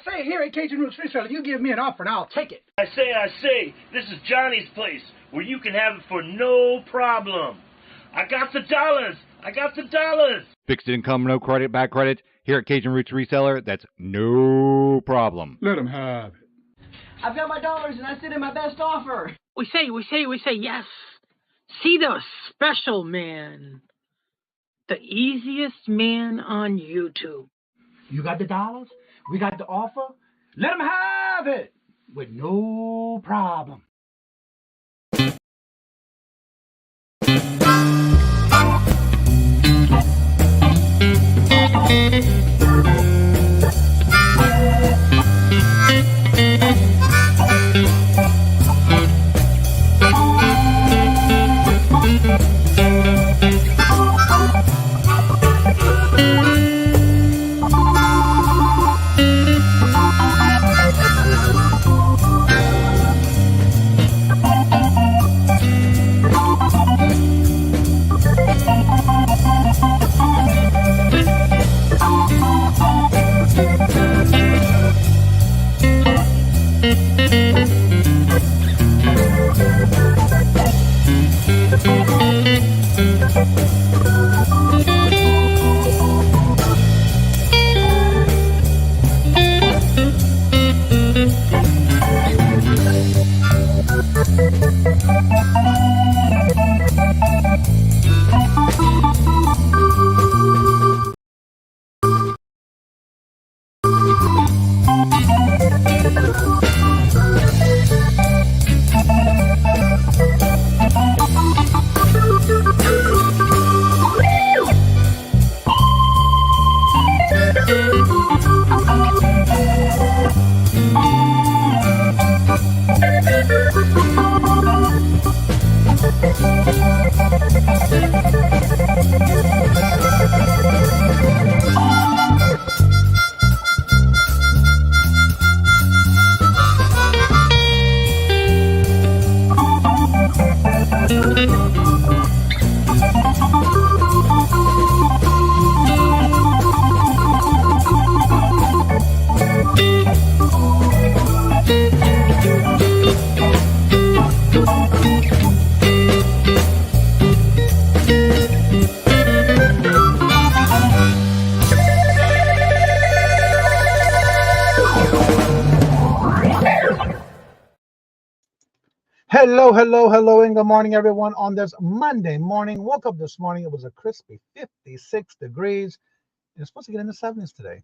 say, here at Kajun Reseller, you give me an offer and I'll take it. I say, this is Johnny's place, where you can have it for no problem. I got the dollars. Fixed income, no credit, back credit. Here at Kajun Roots Reseller, that's no problem. Let him have it. I've got my dollars and I sent in my best offer. We say, yes. See the special man. The easiest man on YouTube. You got the dollars? We got the offer? Let him have it with no problem. Hello, and good morning, everyone, on this Monday morning. Woke up this morning. It was a crispy 56 degrees. And it's supposed to get in the 70s today.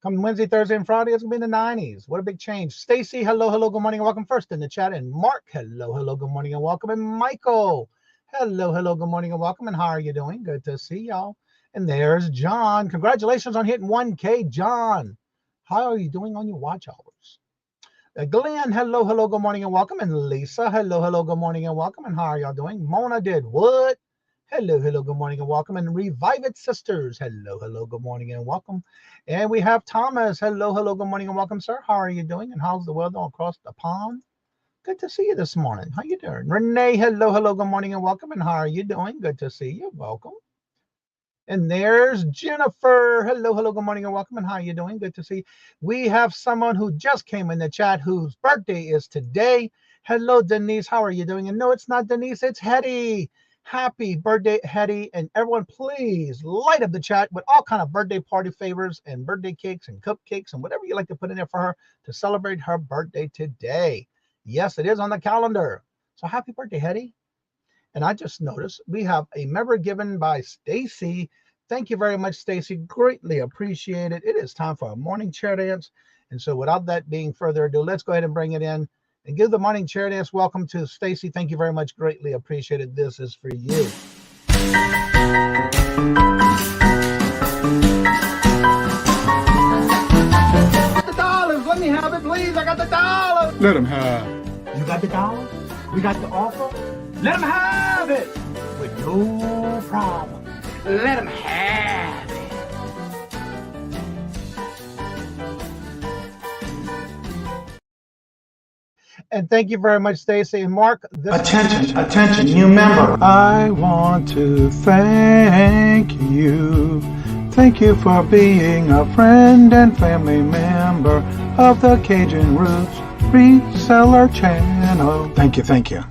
Come Wednesday, Thursday, and Friday, it's going to be in the 90s. What a big change. Stacy, hello, good morning, and welcome first in the chat. And Mark, hello, good morning, and welcome. And Michael, hello, good morning, and welcome. And how are you doing? Good to see y'all. And there's John. Congratulations on hitting 1K, John. How are you doing on your watch hours? Glenn, hello, good morning and welcome. And Lisa, hello, good morning and welcome. And how are y'all doing? Mona did what? Hello, good morning and welcome. And Revive It Sisters, hello, good morning and welcome. And we have Thomas, hello, good morning and welcome, sir. How are you doing? And how's the weather across the pond? Good to see you this morning. How you doing? Renee, hello, good morning and welcome. And how are you doing? Good to see you. Welcome. And there's Jennifer. Hello, good morning and welcome. And how are you doing? Good to see you. We have someone who just came in the chat whose birthday is today. Hello, Denise. How are you doing? And no, it's not Denise. It's Hetty. Happy birthday, Hetty. And everyone, please light up the chat with all kind of birthday party favors and birthday cakes and cupcakes and whatever you like to put in there for her to celebrate her birthday today. Yes, it is on the calendar. So happy birthday, Hetty. And I just noticed we have a member given by Stacy. Thank you very much, Stacy. Greatly appreciate it. It is time for a morning chair dance. And so without that being further ado, let's go ahead and bring it in and give the morning chair dance. Welcome to Stacy. Thank you very much. Greatly appreciated. This is for you. The dollars. Let me have it, please. I got the dollars. Let him have it. You got the dollars? We got the offer? Let him have it with no problem. Let him have it. And thank you very much, Stacy. And Mark, Attention, new member. I want to thank you Thank you for being a friend and family member of the Kajun Roots Reseller channel. Thank you, thank you.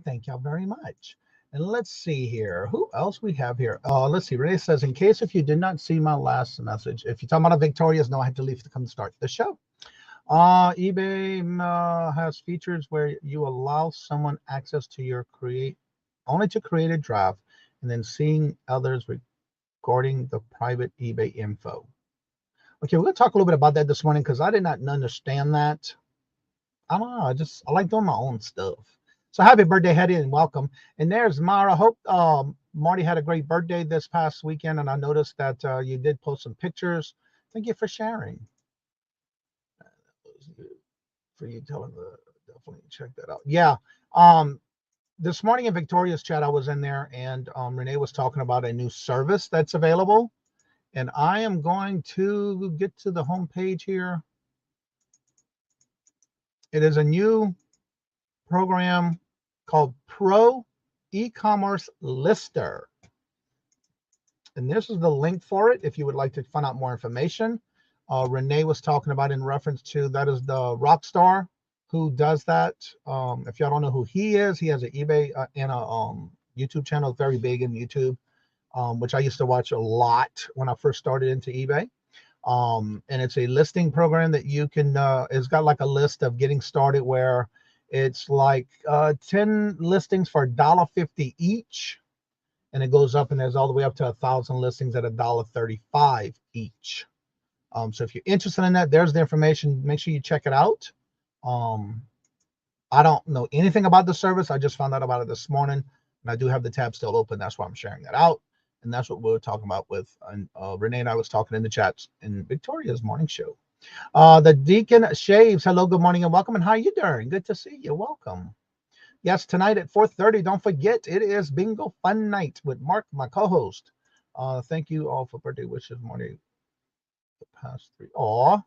Thank y'all very much. And let's see here. Who else we have here? Let's see. Renee says, in case if you did not see my last message, if you're talking about Victoria's, no, I had to leave to come start the show. eBay has features where you allow someone access to your only to create a draft and then seeing others recording the private eBay info. Okay, we're going to talk a little bit about that this morning because I did not understand that. I don't know. I like doing my own stuff. So happy birthday, Hetty, and welcome. And there's Mara. Hope Marty had a great birthday this past weekend, and I noticed that you did post some pictures. Thank you for sharing. For you telling definitely check that out. Yeah. This morning in Victoria's chat, I was in there, and Renee was talking about a new service that's available. And I am going to get to the home page here. It is a new program called Pro E-commerce Lister. And this is the link for it if you would like to find out more information. Renee was talking about in reference to that is the rock star who does that. If y'all don't know who he is, he has an eBay and a YouTube channel, very big in YouTube, which I used to watch a lot when I first started into eBay. And it's a listing program that you can, it's got like a list of getting started where it's like 10 listings for $1.50 each. And it goes up and there's all the way up to 1,000 listings at $1.35 each. So if you're interested in that, there's the information. Make sure you check it out. I don't know anything about the service. I just found out about it this morning. And I do have the tab still open. That's why I'm sharing that out. And that's what we were talking about with Renee and I was talking in the chats in Victoria's morning show. The Deacon Shaves. Hello, good morning and welcome. And how you doing? Good to see you. Welcome. Yes, tonight at 4:30. Don't forget, it is Bingo Fun Night with Mark, my co-host. Thank you all for birthday wishes morning. The past three. Aw,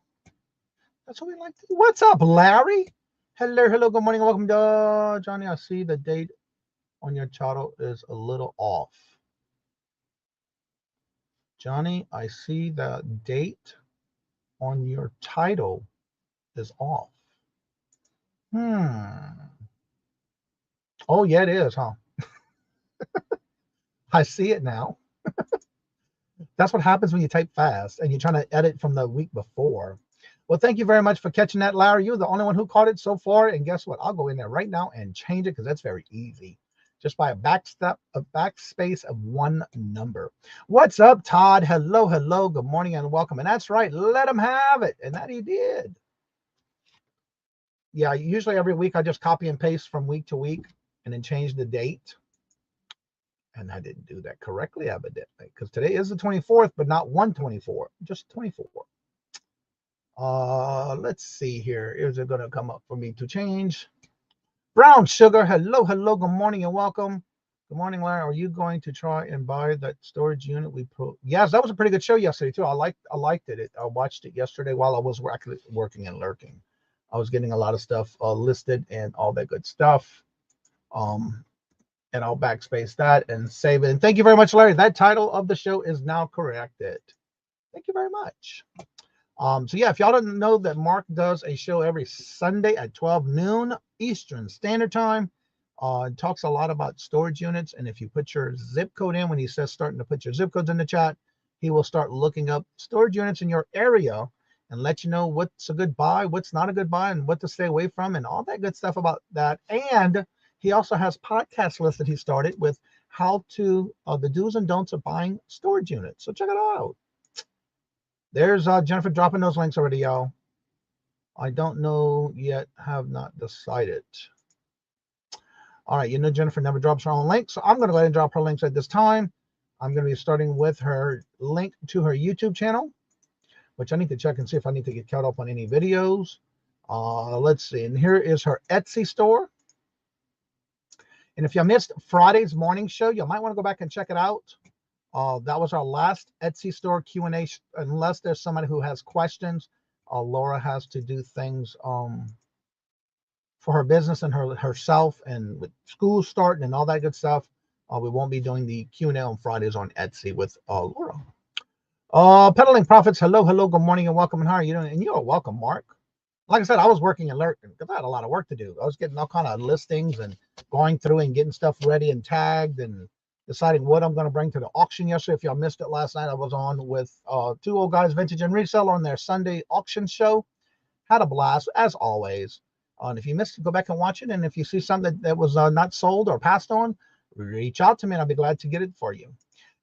that's what we like to do. What's up, Larry? Hello, good morning. Welcome to Johnny. I see the date on your channel is a little off. Johnny, I see the date on your title is off. Oh, yeah, it is, huh? I see it now. That's what happens when you type fast and you're trying to edit from the week before. Well, thank you very much for catching that, Larry. You're the only one who caught it so far. And guess what? I'll go in there right now and change it because that's very easy. Just by a backspace of one number. What's up, Todd? Hello. Good morning and welcome. And that's right. Let him have it. And that he did. Yeah, usually every week I just copy and paste from week to week and then change the date. And I didn't do that correctly, evidently, because today is the 24th, but not 1/24, just 24. Let's see here. Is it going to come up for me to change? Brown Sugar. Hello. Good morning and welcome. Good morning, Larry. Are you going to try and buy that storage unit Yes, that was a pretty good show yesterday too. I liked it. I watched it yesterday while I was working and lurking. I was getting a lot of stuff listed and all that good stuff. And I'll backspace that and save it. And thank you very much, Larry. That title of the show is now corrected. Thank you very much. So yeah, if y'all didn't know that Mark does a show every Sunday at 12 noon Eastern Standard Time. It talks a lot about storage units. And if you put your zip code in, when he says starting to put your zip codes in the chat, he will start looking up storage units in your area and let you know what's a good buy, what's not a good buy, and what to stay away from, and all that good stuff about that. And he also has podcasts lists that he started with how to, the do's and don'ts of buying storage units. So check it out. There's Jennifer dropping those links already, y'all. I don't know yet, have not decided. All right, you know Jennifer never drops her own links, so I'm going to go ahead and drop her links at this time. I'm going to be starting with her link to her YouTube channel, which I need to check and see if I need to get caught up on any videos. Let's see, and here is her Etsy store. And if you missed Friday's morning show, you might want to go back and check it out. That was our last Etsy store Q&A. Unless there's somebody who has questions, Laura has to do things for her business and herself, and with school starting and all that good stuff. We won't be doing the Q&A on Fridays on Etsy with Laura. Peddling Profits, hello, good morning and welcome. And how are you doing? And you're welcome, Mark. Like I said, I was working alert because I had a lot of work to do. I was getting all kind of listings and going through and getting stuff ready and tagged and deciding what I'm going to bring to the auction yesterday. If y'all missed it last night, I was on with two old guys, Vintage and Reseller, on their Sunday auction show. Had a blast, as always. And if you missed it, go back and watch it. And if you see something that was not sold or passed on, reach out to me and I'll be glad to get it for you.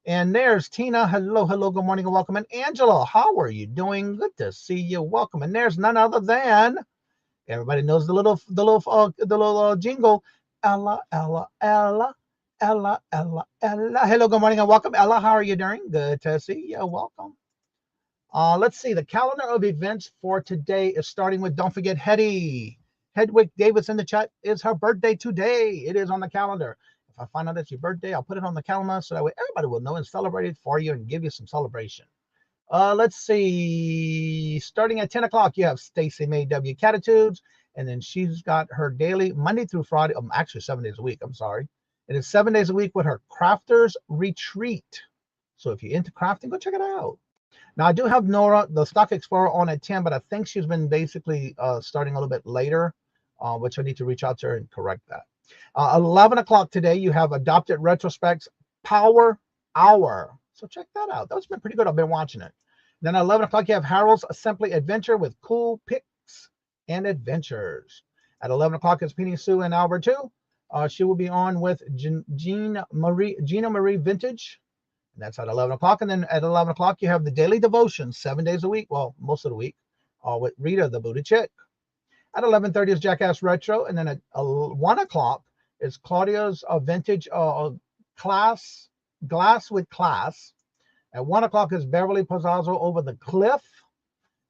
And there's Tina. Hello, good morning and welcome. And Angela, how are you doing? Good to see you. Welcome. And there's none other than, everybody knows the little jingle. Ella. Hello, good morning and welcome. Ella, how are you doing? Good to see you. Welcome. Let's see. The calendar of events for today is starting with, don't forget, Hedwig Davis in the chat. Is her birthday today. It is on the calendar. If I find out it's your birthday, I'll put it on the calendar so that way everybody will know and celebrate it for you and give you some celebration. Let's see. Starting at 10 o'clock, you have Stacy May W. Catitudes, and then she's got her daily Monday through Friday. Actually, 7 days a week. I'm sorry. It is 7 days a week with her Crafters Retreat. So if you're into crafting, go check it out. Now, I do have Nora, the Stock Explorer, on at 10, but I think she's been basically starting a little bit later, which I need to reach out to her and correct that. 11 o'clock today, you have Adopted Retrospects Power Hour. So check that out. That's been pretty good. I've been watching it. Then at 11 o'clock, you have Harold's Simply Adventure with cool picks and adventures. At 11 o'clock, it's Penny Sue and Albert too. She will be on with Gina Marie Vintage. And that's at 11 o'clock. And then at 11 o'clock, you have the Daily Devotion, 7 days a week. Well, most of the week, with Rita, the Booty Chick. At 11:30 is Jackass Retro. And then at 1 o'clock is Claudia's Vintage Glass with Class. At 1 o'clock is Beverly Pozzazzo Over the Cliff.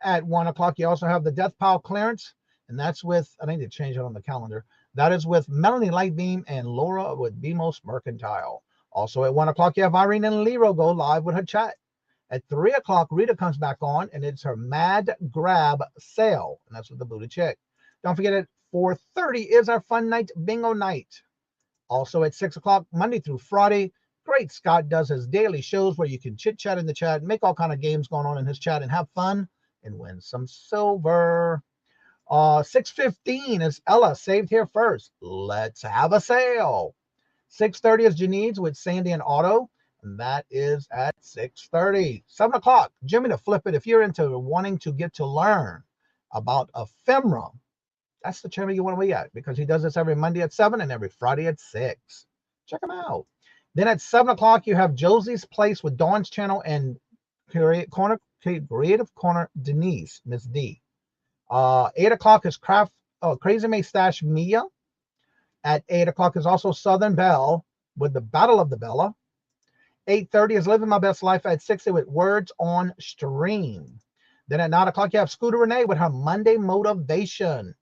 At 1 o'clock, you also have the Death Pile Clearance. And that's with, I need to change it on the calendar. That is with Melanie Lightbeam and Laura with BMOS Mercantile. Also at 1 o'clock, you have Irene and Lero go live with her chat. At 3 o'clock, Rita comes back on, and it's her Mad Grab sale. And that's with the Booty Chick. Don't forget, at 4:30 is our Fun Night Bingo Night. Also at 6 o'clock, Monday through Friday, Great Scott does his daily shows where you can chit-chat in the chat, make all kind of games going on in his chat, and have fun and win some silver. 6:15 is Ella, Saved Here First. Let's have a sale. 6:30 is Janine's with Sandy and Otto, and that is at 6:30. 7 o'clock, Jimmy to Flip It. If you're into wanting to get to learn about ephemera, that's the channel you want to be at, because he does this every Monday at 7 and every Friday at 6. Check him out. Then at 7 o'clock, you have Josie's Place with Dawn's channel and Creative Corner Denise, Miss D. 8 o'clock is Crazy May Stash Mia. At 8 o'clock is also Southern Belle with the Battle of the Bella. 8:30 is Living My Best Life at 60 with Words on Stream. Then at 9 o'clock, you have Scooter Renee with her Monday Motivation.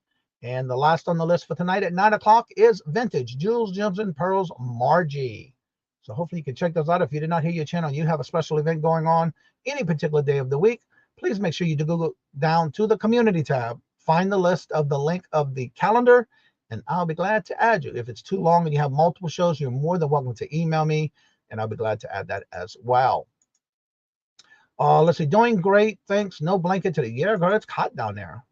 And the last on the list for tonight at 9 o'clock is Vintage Jewels, Gems, and Pearls, Margie. So hopefully you can check those out. If you did not hear your channel and you have a special event going on any particular day of the week, please make sure you go down to the community tab, find the list of the link of the calendar, and I'll be glad to add you. If it's too long and you have multiple shows, you're more than welcome to email me, and I'll be glad to add that as well. Let's see. Doing great. Thanks. No blanket today. Yeah, girl, it's hot down there.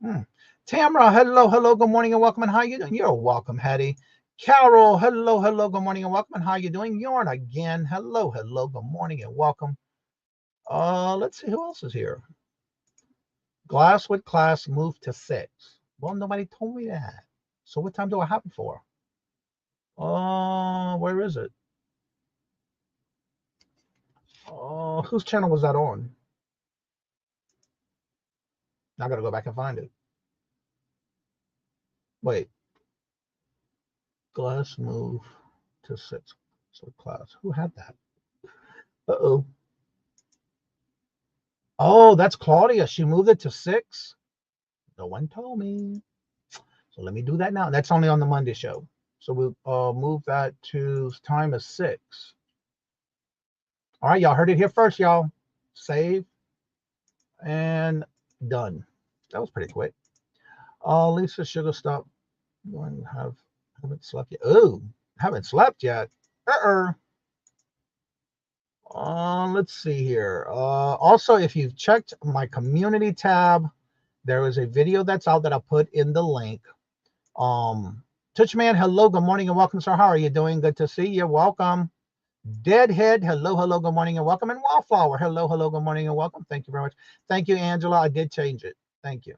Tamara, hello, good morning and welcome. And how you doing? You're welcome, Hattie. Carol, hello, good morning and welcome. And how you doing? Yorn again. Hello, good morning and welcome. Let's see who else is here. Glass with Class moved to 6. Well, nobody told me that. So what time do I have it for? Where is it? Whose channel was that on? Now I gotta go back and find it. Wait. Glass move to 6. So Class. Who had that? Uh-oh. Oh, that's Claudia. She moved it to 6. No one told me. So let me do that now. That's only on the Monday show. So we'll move that to time of 6. All right, y'all heard it here first, y'all. Save and done. That was pretty quick. Lisa Sugar Stop. Haven't slept yet. Oh, haven't slept yet. Let's see here. Also, if you've checked my community tab, there is a video that's out that I put in the link. Touchman, hello, good morning and welcome, sir. How are you doing? Good to see you. Welcome. Deadhead, hello, hello, good morning and welcome. And Wallflower, hello, hello, good morning and welcome. Thank you very much. Thank you, Angela. I did change it. Thank you.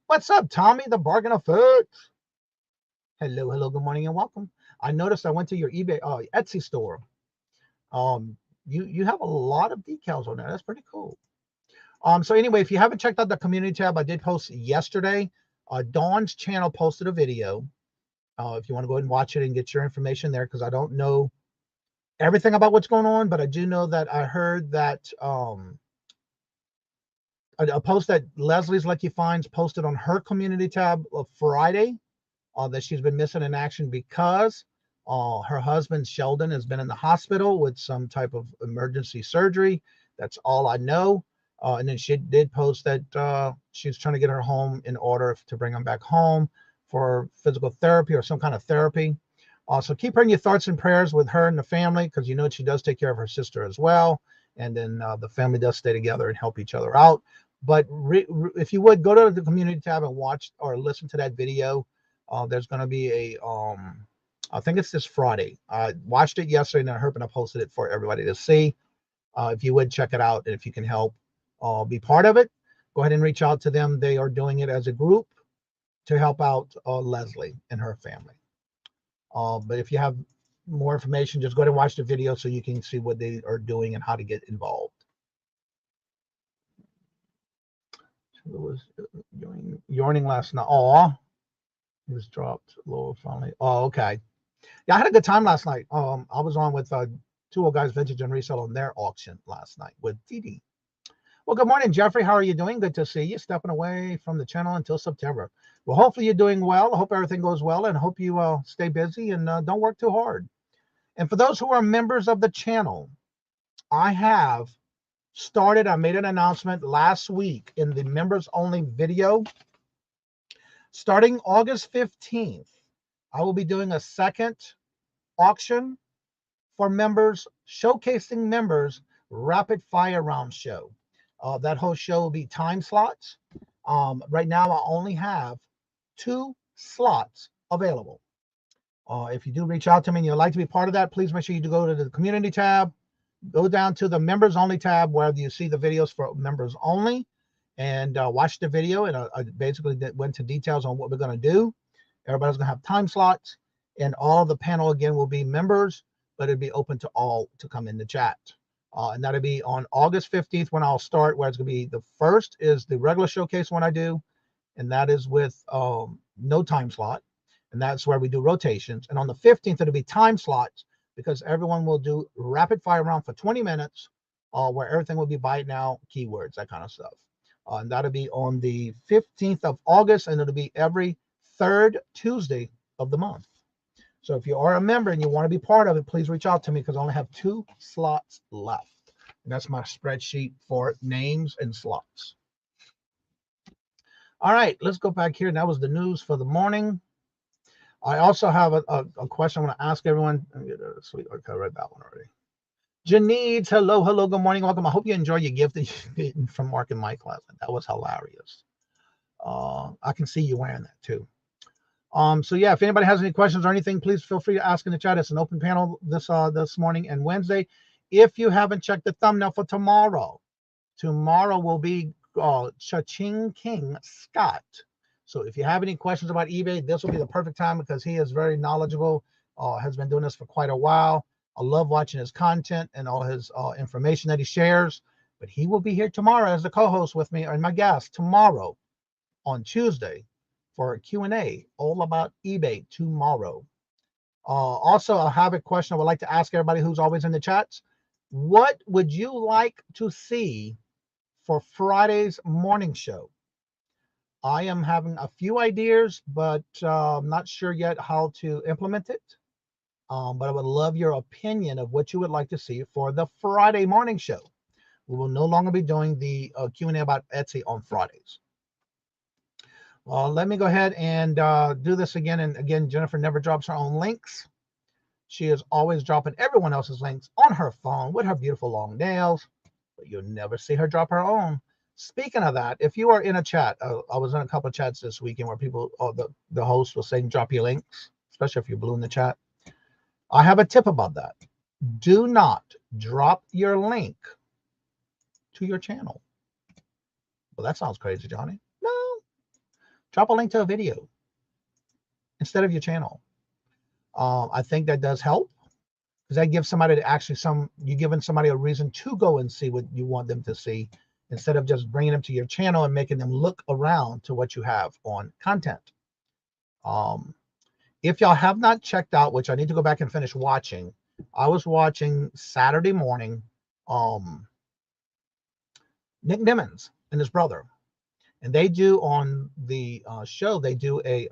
What's up, Tommy, the bargain effect? Hello, hello, good morning and welcome. I noticed I went to your eBay, Etsy store. You have a lot of decals on there. That's pretty cool. So anyway, if you haven't checked out the community tab, I did post yesterday. Dawn's channel posted a video. If you want to go ahead and watch it and get your information there, because I don't know everything about what's going on, but I do know that I heard that a post that Leslie's Lucky Finds posted on her community tab of Friday, that she's been missing in action because her husband Sheldon has been in the hospital with some type of emergency surgery. That's all I know. And then she did post that she's trying to get her home in order to bring him back home for physical therapy or some kind of therapy. So keep her in your thoughts and prayers with her and the family, because you know she does take care of her sister as well. And then the family does stay together and help each other out. But if you would, go to the community tab and watch or listen to that video. There's going to be a, I think it's this Friday. I watched it yesterday and I heard and I posted it for everybody to see. If you would check it out, and if you can help be part of it, go ahead and reach out to them. They are doing it as a group to help out Leslie and her family. But if you have more information, just go ahead and watch the video so you can see what they are doing and how to get involved. It was yawning last night. Oh, he was dropped lower finally. Oh, okay. Yeah, I had a good time last night. I was on with 2 old guys, Vintage and Reselling, on their auction last night with Didi. Well, good morning, Jeffrey. How are you doing? Good to see you. Stepping away from the channel until September. Well, hopefully you're doing well. I hope everything goes well, and hope you stay busy and don't work too hard. And for those who are members of the channel, I have started, I made an announcement last week in the members only video. Starting August 15th, I will be doing a second auction for members, showcasing members rapid fire round show. That whole show will be time slots. Right now, I only have 2 slots available. If you do reach out to me and you'd like to be part of that, please make sure you do go to the community tab, go down to the members only tab where you see the videos for members only, and watch the video. And I basically went to details on what we're going to do. Everybody's going to have time slots, and all the panel again will be members, but it'll be open to all to come in the chat. And that'll be on August 15th when I'll start, where it's going to be the first is the regular showcase when I do, and that is with no time slot. And that's where we do rotations. And on the 15th, it'll be time slots, because everyone will do rapid fire round for 20 minutes, where everything will be by now, keywords, that kind of stuff. And that'll be on the 15th of August, and it'll be every 3rd Tuesday of the month. So if you are a member and you want to be part of it, please reach out to me, because I only have 2 slots left. And that's my spreadsheet for names and slots. All right, let's go back here. And that was the news for the morning. I also have a question I want to ask everyone. Sweet, okay, I read that one already. Janice, hello, hello, good morning, welcome. I hope you enjoy your gift that you got from Mark and Mike last night. That was hilarious. I can see you wearing that too. So yeah, if anybody has any questions or anything, please feel free to ask in the chat. It's an open panel this morning and Wednesday. If you haven't checked the thumbnail for tomorrow will be Cha-Ching King Scott. So if you have any questions about eBay, this will be the perfect time, because he is very knowledgeable, has been doing this for quite a while. I love watching his content and all his information that he shares. But he will be here tomorrow as the co-host with me, and my guest tomorrow on Tuesday for a Q&A all about eBay tomorrow. Also, I have a question I would like to ask everybody who's always in the chats. What would you like to see for Friday's morning show? I am having a few ideas, but I'm not sure yet how to implement it. But I would love your opinion of what you would like to see for the Friday morning show. We will no longer be doing the Q&A about Etsy on Fridays. Well, let me go ahead and do this again. And again, Jennifer never drops her own links. She is always dropping everyone else's links on her phone with her beautiful long nails, but you'll never see her drop her own. Speaking of that, if you are in a chat, I was in a couple of chats this weekend where people, the host was saying drop your links, especially if you're blue in the chat. I have a tip about that. Do not drop your link to your channel. Well, that sounds crazy, Johnny. No. Drop a link to a video instead of your channel. I think that does help, because that gives somebody you're giving somebody a reason to go and see what you want them to see, instead of just bringing them to your channel and making them look around to what you have on content. If y'all have not checked out, which I need to go back and finish watching, I was watching Saturday morning, Nick Nimmons and his brother, and they do on the show, they do a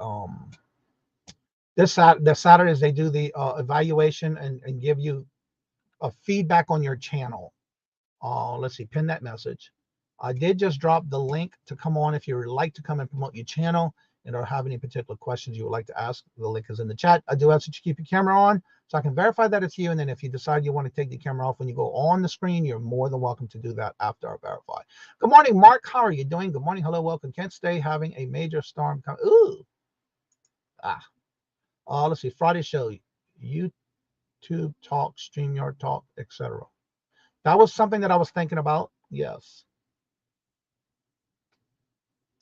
this Saturdays they do the evaluation and give you a feedback on your channel. Let's see, pin that message. I did just drop the link to come on if you would like to come and promote your channel and or have any particular questions you would like to ask. The link is in the chat. I do ask that you keep your camera on so I can verify that it's you. And then if you decide you want to take the camera off when you go on the screen, you're more than welcome to do that after I verify. Good morning, Mark. How are you doing? Good morning. Hello, welcome. Can't stay, having a major storm come. Ooh. Let's see. Friday show, YouTube talk, StreamYard talk, etc. That was something that I was thinking about. Yes.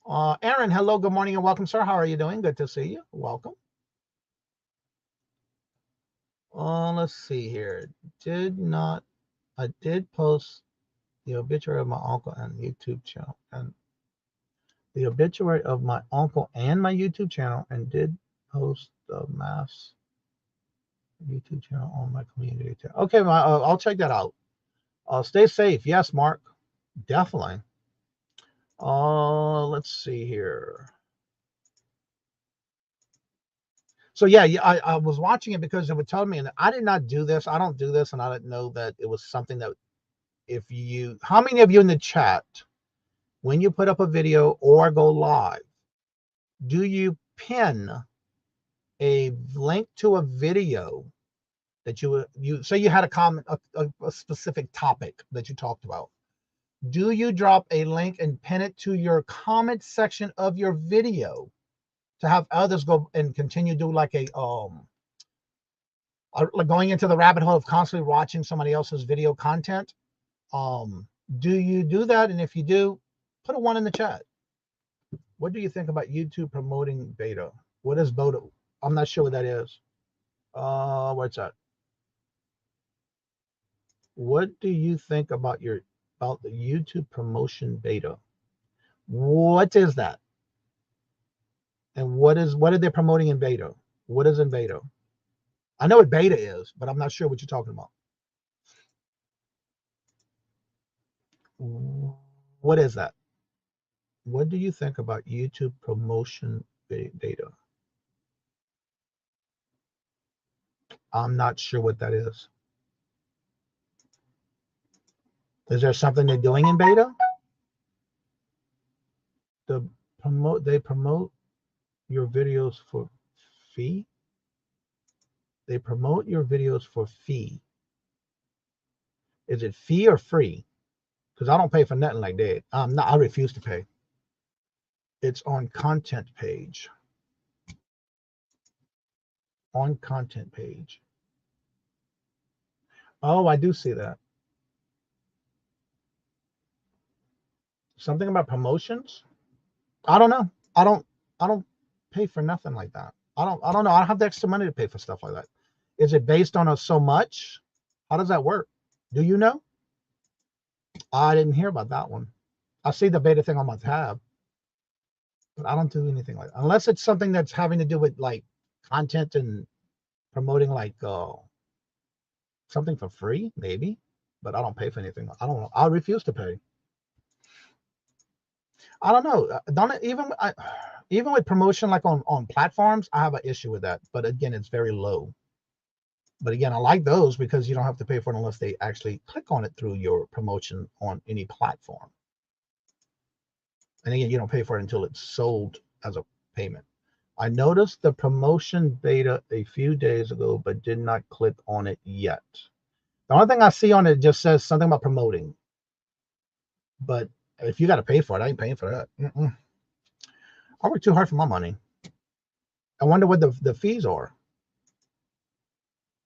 Aaron, hello, good morning and welcome, sir. How are you doing? Good to see you. Welcome. Let's see here. I did post the obituary of my uncle and YouTube channel, and the obituary of my uncle and my YouTube channel, and did post the mass YouTube channel on my community tab. Okay, I'll check that out. Stay safe. Yes, Mark, definitely. Let's see here. So yeah, I was watching it because it would tell me, and I did not do this. I don't do this, and I didn't know that it was something that how many of you in the chat, when you put up a video or go live, do you pin a link to a video that you say you had a comment, a specific topic that you talked about? Do you drop a link and pin it to your comment section of your video to have others go and continue to do like like going into the rabbit hole of constantly watching somebody else's video content? Do you do that? And if you do, put a 1 in the chat. What do you think about YouTube promoting beta? What is beta? I'm not sure what that is. What's that? What do you think about the YouTube promotion beta? What is that? And what are they promoting in beta? What is in beta? I know what beta is, but I'm not sure what you're talking about. What is that? What do you think about YouTube promotion beta? I'm not sure what that is. Is there something they're doing in beta? They promote your videos for fee? They promote your videos for fee. Is it fee or free? Because I don't pay for nothing like that. I refuse to pay. It's on content page. On content page. Oh, I do see that. Something about promotions? I don't know. I don't pay for nothing like that. I don't know. I don't have the extra money to pay for stuff like that. Is it based on so much? How does that work? Do you know? I didn't hear about that one. I see the beta thing on my tab, but I don't do anything like that. Unless it's something that's having to do with like content and promoting like something for free, maybe. But I don't pay for anything. I don't know. I refuse to pay. I don't know. Even with promotion like on platforms, I have an issue with that. But again, it's very low. But again, I like those because you don't have to pay for it unless they actually click on it through your promotion on any platform. And again, you don't pay for it until it's sold as a payment. I noticed the promotion beta a few days ago, but did not click on it yet. The only thing I see on it just says something about promoting. But if you got to pay for it, I ain't paying for that. I work too hard for my money. I wonder what the fees are.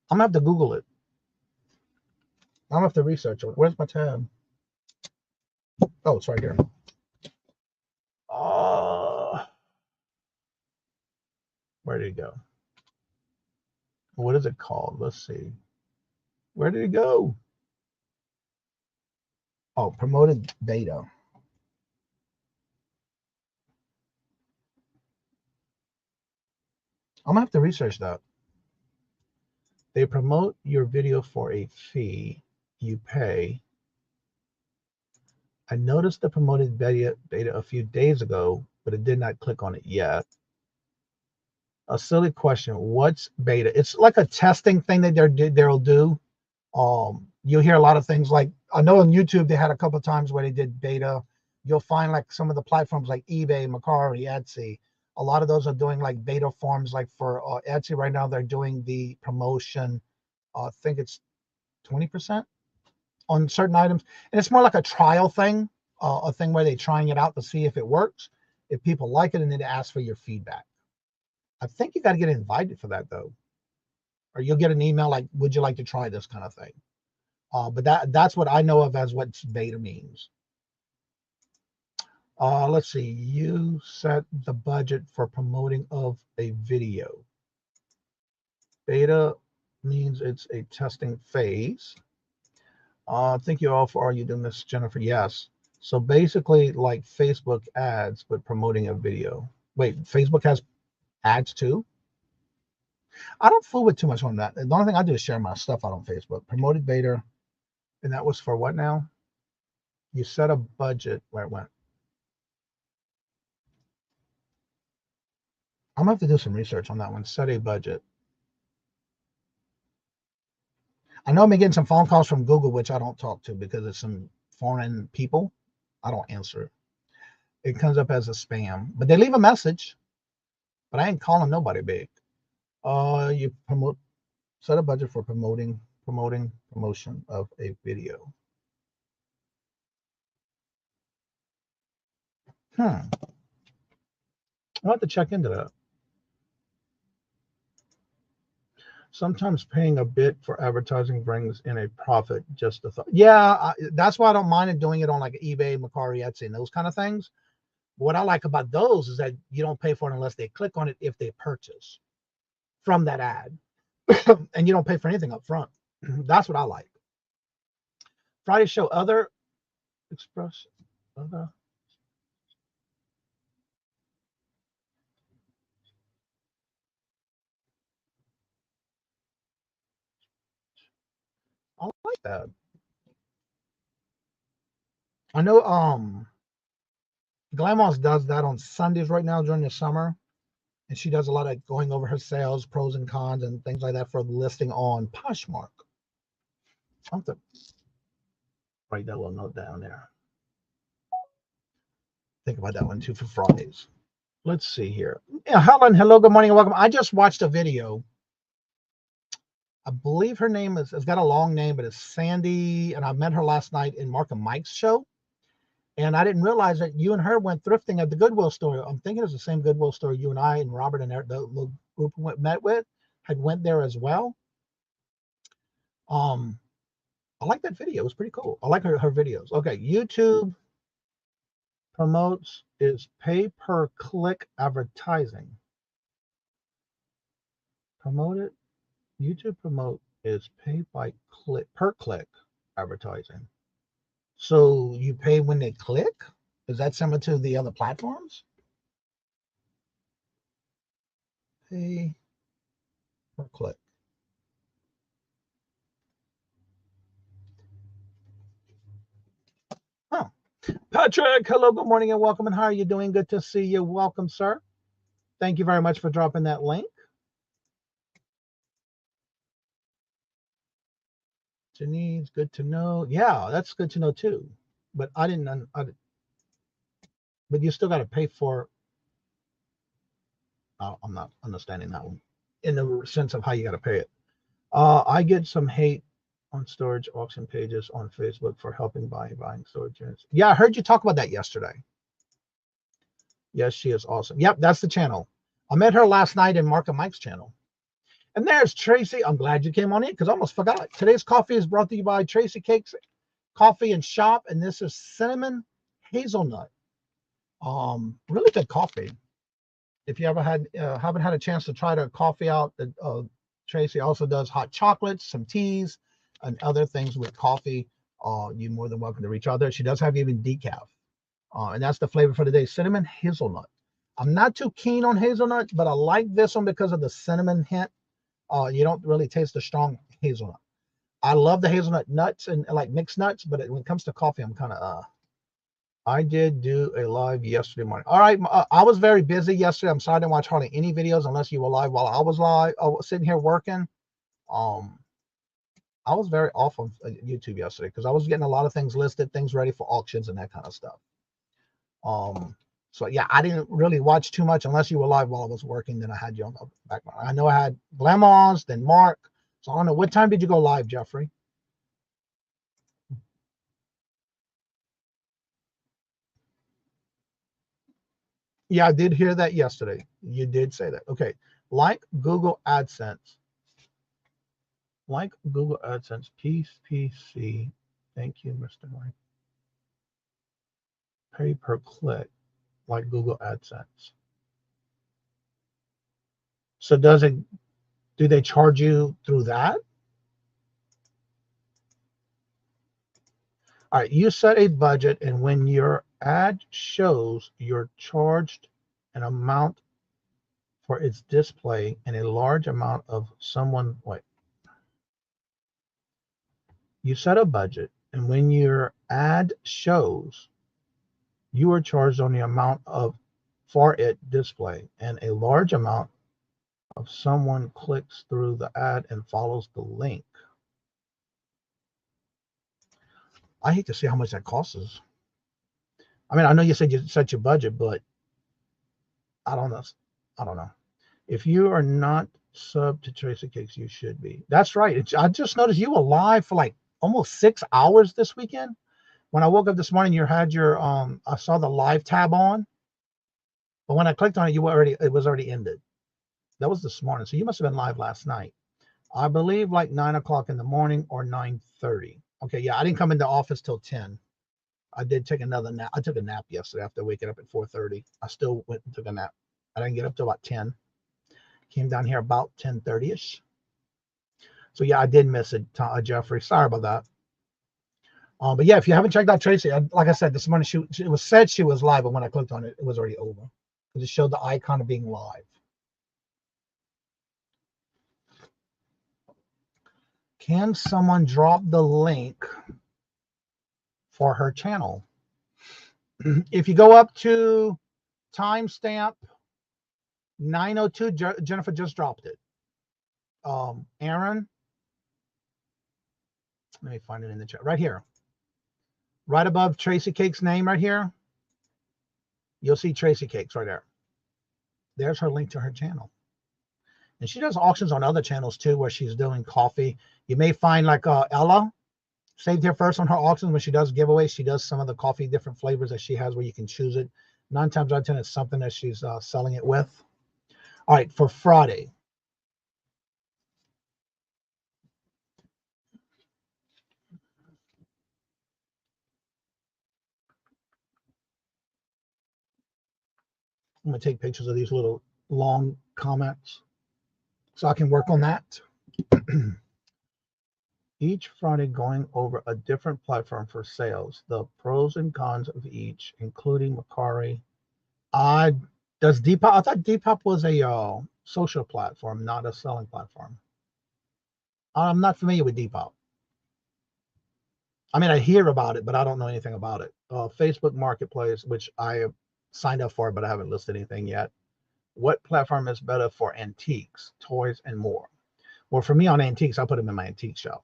I'm going to have to Google it. I'm going to have to research it. Where's my tab? Oh, it's right here. Where did it go? What is it called? Let's see. Where did it go? Oh, promoted beta. I'm going to have to research that. They promote your video for a fee. You pay. I noticed the promoted beta a few days ago, but it did not click on it yet. A silly question. What's beta? It's like a testing thing that they'll do. You'll hear a lot of things like, I know on YouTube they had a couple of times where they did beta. You'll find like some of the platforms like eBay, Mercari, Etsy. A lot of those are doing like beta forms. Like for Etsy right now, they're doing the promotion. I think it's 20% on certain items. And it's more like a trial thing, a thing where they're trying it out to see if it works, if people like it, and then they ask for your feedback. I think you got to get invited for that though. Or you'll get an email like, would you like to try this kind of thing? But that's what I know of as what beta means. Let's see. You set the budget for promoting of a video. Beta means it's a testing phase. Thank you all for all you do, Miss Jennifer. Yes. So basically like Facebook ads, but promoting a video. Wait, Facebook has ads too? I don't fool with too much on that. The only thing I do is share my stuff out on Facebook. Promoted beta. And that was for what now? You set a budget. Where it went? I'm going to have to do some research on that one. Set a budget. I know I'm getting some phone calls from Google, which I don't talk to because it's some foreign people. I don't answer it. It comes up as a spam. But they leave a message. But I ain't calling nobody big. You promote, set a budget for promotion of a video. I'll have to check into that. Sometimes paying a bit for advertising brings in a profit. Just a thought. Yeah, that's why I don't mind doing it on like eBay, Mercari, Etsy, and those kind of things. What I like about those is that you don't pay for it unless they click on it if they purchase from that ad. And you don't pay for anything up front. That's what I like. Friday show, other express, other. I like that. I know Glamoz does that on Sundays right now during the summer. And she does a lot of going over her sales, pros and cons, and things like that for the listing on Poshmark. I'll have to write that little note down there. Think about that one too for Fridays. Let's see here. Yeah, Helen, hello, good morning, and welcome. I just watched a video. I believe her name it's got a long name, but it's Sandy, and I met her last night in Mark and Mike's show. And I didn't realize that you and her went thrifting at the Goodwill store. I'm thinking it's the same Goodwill store you and I and Robert and the little group met with had went there as well. I like that video. It was pretty cool. I like her videos. Okay, YouTube promotes is pay-per-click advertising. Promote it. YouTube promote is pay-by-click advertising. So you pay when they click? Is that similar to the other platforms? Pay per click. Oh, Patrick, hello, good morning and welcome. And how are you doing? Good to see you. Welcome, sir. Thank you very much for dropping that link. Janine's good to know. Yeah, that's good to know too. But I didn't. But you still got to pay for. I'm not understanding that one in the sense of how you got to pay it. I get some hate on storage auction pages on Facebook for helping buying storage units. Yeah, I heard you talk about that yesterday. Yes, she is awesome. Yep, that's the channel. I met her last night in Mark and Mike's channel. And there's Tracy. I'm glad you came on in because I almost forgot. Today's coffee is brought to you by Tracy Cakes Coffee and Shop, and this is cinnamon hazelnut. Really good coffee. If you ever haven't had a chance to try the coffee out, Tracy also does hot chocolates, some teas, and other things with coffee. You're more than welcome to reach out there. She does have even decaf. And that's the flavor for today, cinnamon hazelnut. I'm not too keen on hazelnut, but I like this one because of the cinnamon hint. You don't really taste the strong hazelnut. I love the hazelnut nuts and like mixed nuts, but when it comes to coffee, I'm kind of I did do a live yesterday morning. All right, I was very busy yesterday. I'm sorry I didn't watch hardly any videos unless you were live while I was live. I was sitting here working. I was very off on YouTube yesterday because I was getting a lot of things listed, things ready for auctions and that kind of stuff. So yeah, I didn't really watch too much unless you were live while I was working. Then I had you on the background. I know I had Glamons, then Mark. So I don't know, what time did you go live, Jeffrey? Yeah, I did hear that yesterday. You did say that. Okay. Like Google AdSense. Like Google AdSense. PPC. Thank you, Mr. Mike. Pay per click. Like Google AdSense. So do they charge you through that? All right, you set a budget, and when your ad shows, you're charged an amount for its display and a large amount of someone. Wait. You set a budget, and when your ad shows, you are charged on the amount of for it display, and a large amount of someone clicks through the ad and follows the link. I hate to see how much that costs. I mean, I know you said you set your budget, but I don't know. If you are not sub to Tracy Cakes, you should be. That's right. I just noticed you were live for like almost 6 hours this weekend. When I woke up this morning, you had your I saw the live tab on, but when I clicked on it, it was already ended. That was this morning, so you must have been live last night. I believe like 9 o'clock in the morning or 9:30. Okay, yeah, I didn't come into office till 10. I did take another nap. I took a nap yesterday after waking up at 4:30. I still went and took a nap. I didn't get up till about 10. Came down here about 10:30ish. So yeah, I did miss it, Jeffrey. Sorry about that. But yeah, if you haven't checked out Tracy, like I said this morning, it was said she was live, but when I clicked on it, it was already over because it showed the icon of being live. Can someone drop the link for her channel? If you go up to timestamp 9:02, Jennifer just dropped it. Aaron, let me find it in the chat right here. Right above Tracy Cakes' name right here, you'll see Tracy Cakes right there. There's her link to her channel. And she does auctions on other channels too, where she's doing coffee. You may find like Ella saved here first on her auctions when she does giveaways. She does some of the coffee, different flavors that she has where you can choose it. 9 times out of 10, it's something that she's selling it with. All right, for Friday. I'm going to take pictures of these little long comments so I can work on that. Each Friday going over a different platform for sales, the pros and cons of each, including Macari. Does Depop? I thought Depop was a social platform, not a selling platform. I'm not familiar with Depop. I mean, I hear about it, but I don't know anything about it. Facebook Marketplace, which I have signed up for, but I haven't listed anything yet. What platform is better for antiques, toys, and more? Well, for me on antiques, I'll put them in my antique shop.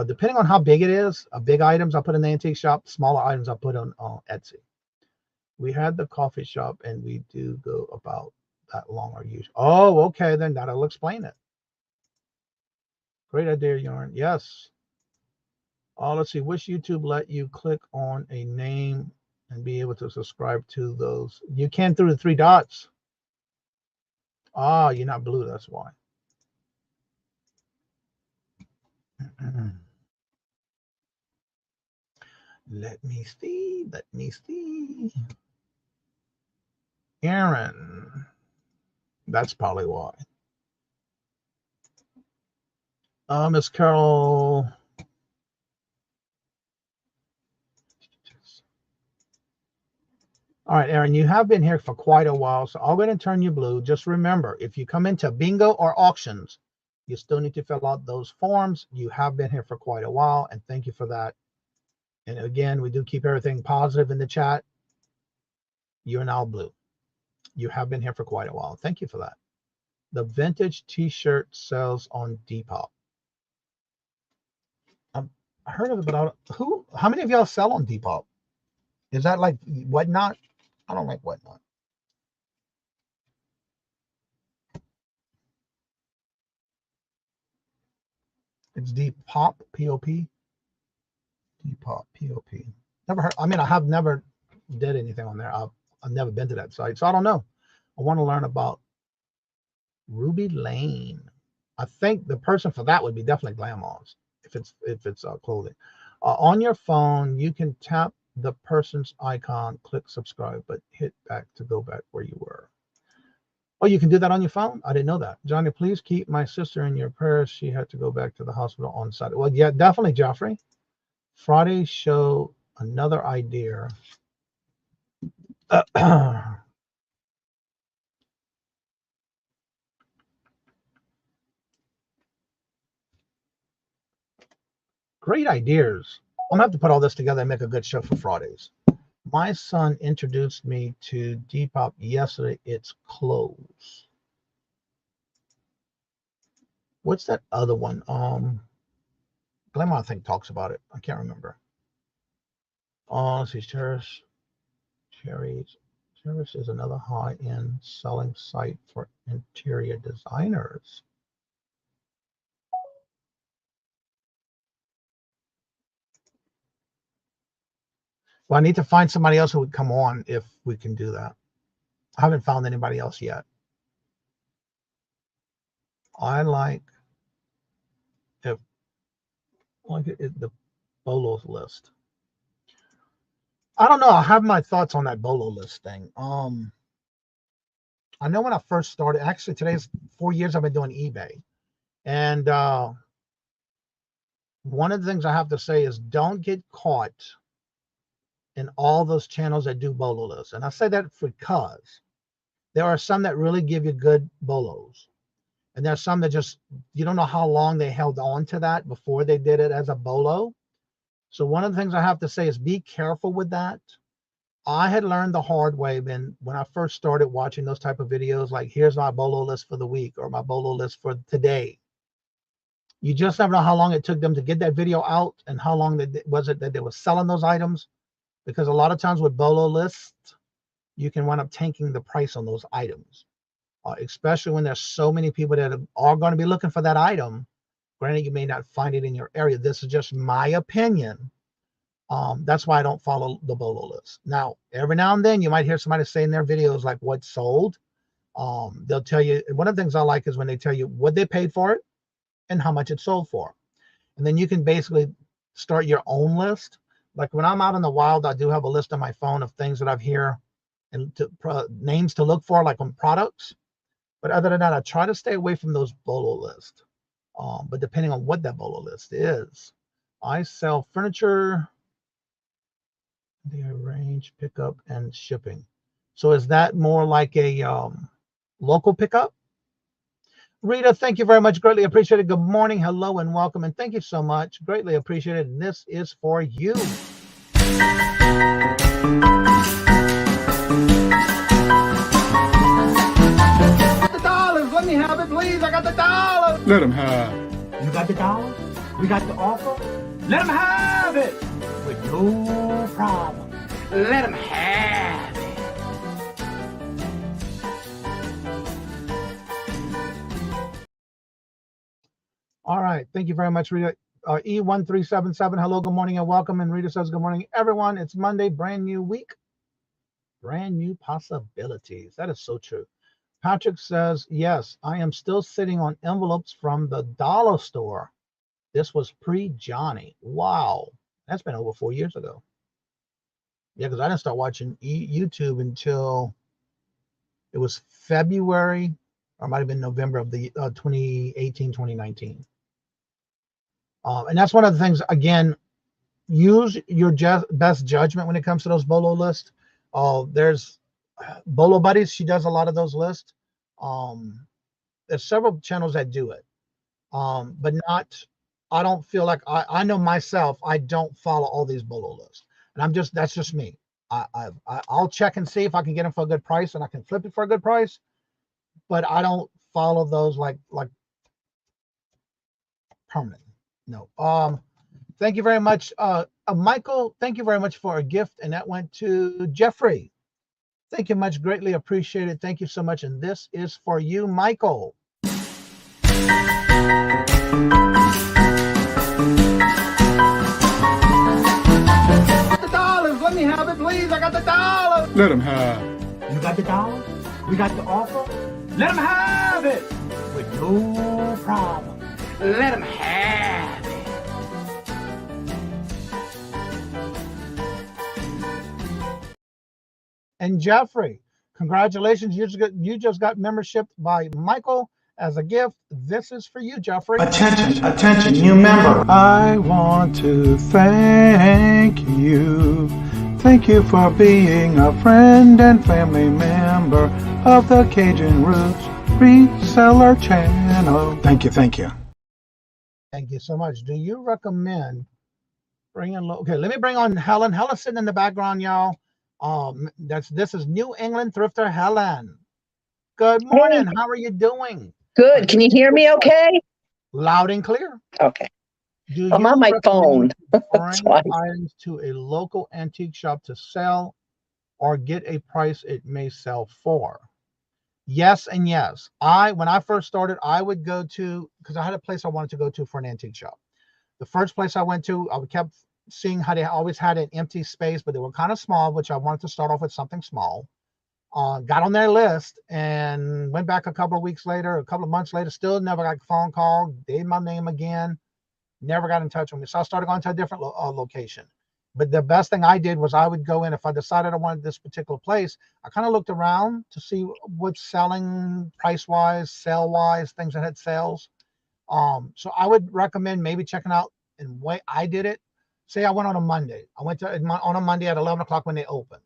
Depending on how big it is, big items I'll put in the antique shop, smaller items I'll put on Etsy. We had the coffee shop and we do go about that long are you? Oh, okay, then that'll explain it. Great idea, Yarn. Yes. Let's see. Which YouTube let you click on a name and be able to subscribe to those? You can through the 3 dots. You're not blue. That's why. Let me see. Let me see. Aaron. That's probably why. Miss Carol. All right, Aaron, you have been here for quite a while, so I'm going to turn you blue. Just remember, if you come into bingo or auctions, you still need to fill out those forms. You have been here for quite a while, and thank you for that. And again, we do keep everything positive in the chat. You're now blue. You have been here for quite a while. Thank you for that. The vintage t-shirt sells on Depop. I heard of it, but how many of y'all sell on Depop? Is that like Whatnot? I don't like Whatnot. It's Depop, P-O-P. Depop, P-O-P. Never heard. I mean, I have never did anything on there. I've never been to that site, so I don't know. I want to learn about Ruby Lane. I think the person for that would be definitely Glamons if it's clothing. On your phone, you can tap the person's icon, click subscribe, but hit back to go back where you were. Oh, you can do that on your phone? I didn't know that. Johnny, please keep my sister in your prayers. She had to go back to the hospital on Saturday. Well, yeah, definitely, Jeffrey. Friday show another idea. Great ideas. I'm gonna have to put all this together and make a good show for Fridays. My son introduced me to Depop yesterday. It's closed. What's that other one? Glenn, I think, talks about it. I can't remember. Let's see. Cherish is another high-end selling site for interior designers. Well, I need to find somebody else who would come on if we can do that. I haven't found anybody else yet. I like the Bolo list. I don't know. I have my thoughts on that Bolo list thing. I know when I first started, actually today's 4 years I've been doing eBay. And one of the things I have to say is don't get caught in all those channels that do Bolo lists. And I say that because there are some that really give you good Bolos. And there's some that just, you don't know how long they held on to that before they did it as a Bolo. So one of the things I have to say is be careful with that. I had learned the hard way when I first started watching those type of videos, like here's my Bolo list for the week or my Bolo list for today. You just never know how long it took them to get that video out and how long was it that they were selling those items. Because a lot of times with Bolo lists, you can wind up tanking the price on those items, especially when there's so many people that are going to be looking for that item. Granted, you may not find it in your area. This is just my opinion. That's why I don't follow the Bolo list. Now, every now and then, you might hear somebody say in their videos like what's sold. They'll tell you, one of the things I like is when they tell you what they paid for it and how much it sold for. And then you can basically start your own list. Like when I'm out in the wild, I do have a list on my phone of things that I've hear and names to look for, like on products. But other than that, I try to stay away from those Bolo lists. But depending on what that Bolo list is, I sell furniture. They arrange pickup and shipping. So is that more like a local pickup? Rita, thank you very much. Greatly appreciated. Good morning. Hello and welcome. And thank you so much. Greatly appreciated. And this is for you. The dollars. Let me have it, please. I got the dollars. Let them have. You got the dollars? We got the offer? Let them have it. With no problem. Let them have it. Thank you very much, Rita. E1377, hello, good morning, and welcome. And Rita says, good morning, everyone. It's Monday, brand new week, brand new possibilities. That is so true. Patrick says, yes, I am still sitting on envelopes from the dollar store. This was pre-Johnny. Wow. That's been over 4 years ago. Yeah, because I didn't start watching YouTube until it was February, or it might have been November of the 2018, 2019. And that's one of the things, again, use your best judgment when it comes to those BOLO lists. There's BOLO Buddies. She does a lot of those lists. There's several channels that do it, but not, I don't feel like, I know myself, I don't follow all these BOLO lists. And that's just me. I'll check and see if I can get them for a good price, and I can flip it for a good price, but I don't follow those like permanent. No. Thank you very much. Michael, thank you very much for a gift, and that went to Jeffrey. Thank you much, greatly appreciated. Thank you so much. And this is for you, Michael. Let me have it, please. I got the $. Let him have. You got the $? We got the offer? Let him have it with no problem. Let him have it. And Jeffrey, congratulations. You just got membership by Michael as a gift. This is for you, Jeffrey. Attention, new member. I want to thank you. Thank you for being a friend and family member of the Kajun Roots Reseller channel. Thank you. Thank you so much. Do you recommend bringing, okay, let me bring on Helen. Helen's sitting in the background, y'all. This is New England Thrifter Helen. Good morning. Hey. How are you doing? Good. Can you hear me okay? Loud and clear. Okay. I'm on my phone. Bring items to a local antique shop to sell or get a price it may sell for? Yes and yes. When I first started, I would go to, because I had a place I wanted to go to for an antique shop. The first place I went to, I kept seeing how they always had an empty space, but they were kind of small, which I wanted to start off with something small. Got on their list and went back a couple of weeks later, a couple of months later, still never got a phone call, gave my name again, never got in touch with me. So I started going to a different location. But the best thing I did was I would go in, if I decided I wanted this particular place, I kind of looked around to see what's selling price-wise, sale-wise, things that had sales. So I would recommend maybe checking out, and the way I did it, say I went on a Monday. I went on a Monday at 11 o'clock when they opened.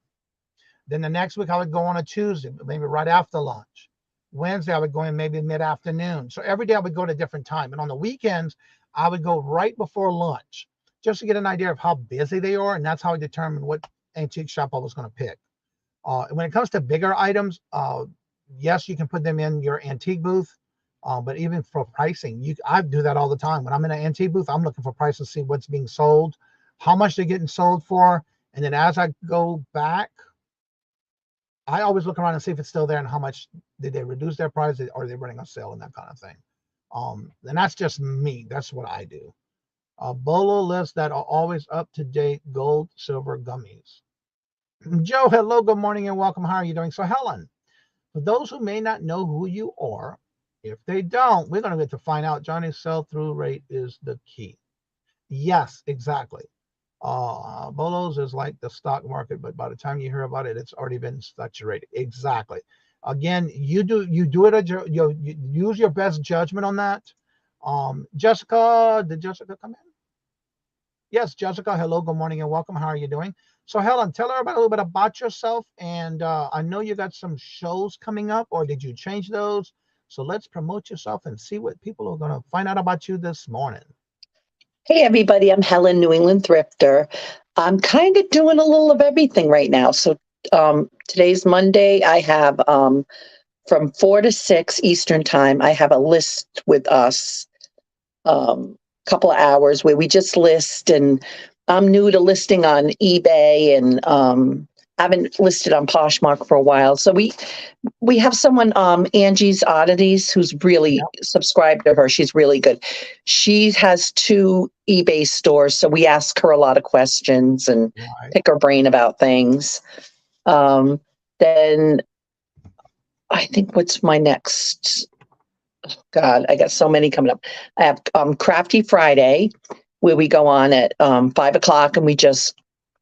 Then the next week I would go on a Tuesday, maybe right after lunch. Wednesday I would go in maybe mid-afternoon. So every day I would go at a different time. And on the weekends, I would go right before lunch just to get an idea of how busy they are. And that's how I determined what antique shop I was going to pick. And when it comes to bigger items, yes, you can put them in your antique booth. But even for pricing, I do that all the time. When I'm in an antique booth, I'm looking for prices to see what's being sold, how much they're getting sold for. And then as I go back, I always look around and see if it's still there and how much did they reduce their price, or are they running a sale and that kind of thing. And that's just me. That's what I do. BOLO lists that are always up to date, gold, silver gummies. Joe, hello, good morning and welcome. How are you doing? So Helen, for those who may not know who you are, if they don't, we're going to get to find out. Johnny's sell-through rate is the key. Yes, exactly. BOLOs is like the stock market, but by the time you hear about it, it's already been saturated. Exactly. Again, you do it. You use your best judgment on that. Jessica, did Jessica come in? Yes, Jessica. Hello, good morning and welcome. How are you doing? So Helen, tell her a little bit about yourself. And I know you got some shows coming up, or did you change those? So let's promote yourself and see what people are going to find out about you this morning. Hey, everybody. I'm Helen, New England Thrifter. I'm kind of doing a little of everything right now. So today's Monday. I have from 4 to 6 Eastern time, I have a list with us, couple of hours where we just list. And I'm new to listing on eBay and haven't listed on Poshmark for a while. So we have someone, Angie's Oddities, who's really subscribed to her. She's really good. She has 2 eBay stores, so we ask her a lot of questions and pick her brain about things. Then I think what's my next? God, I got so many coming up. I have Crafty Friday, where we go on at 5:00 and we just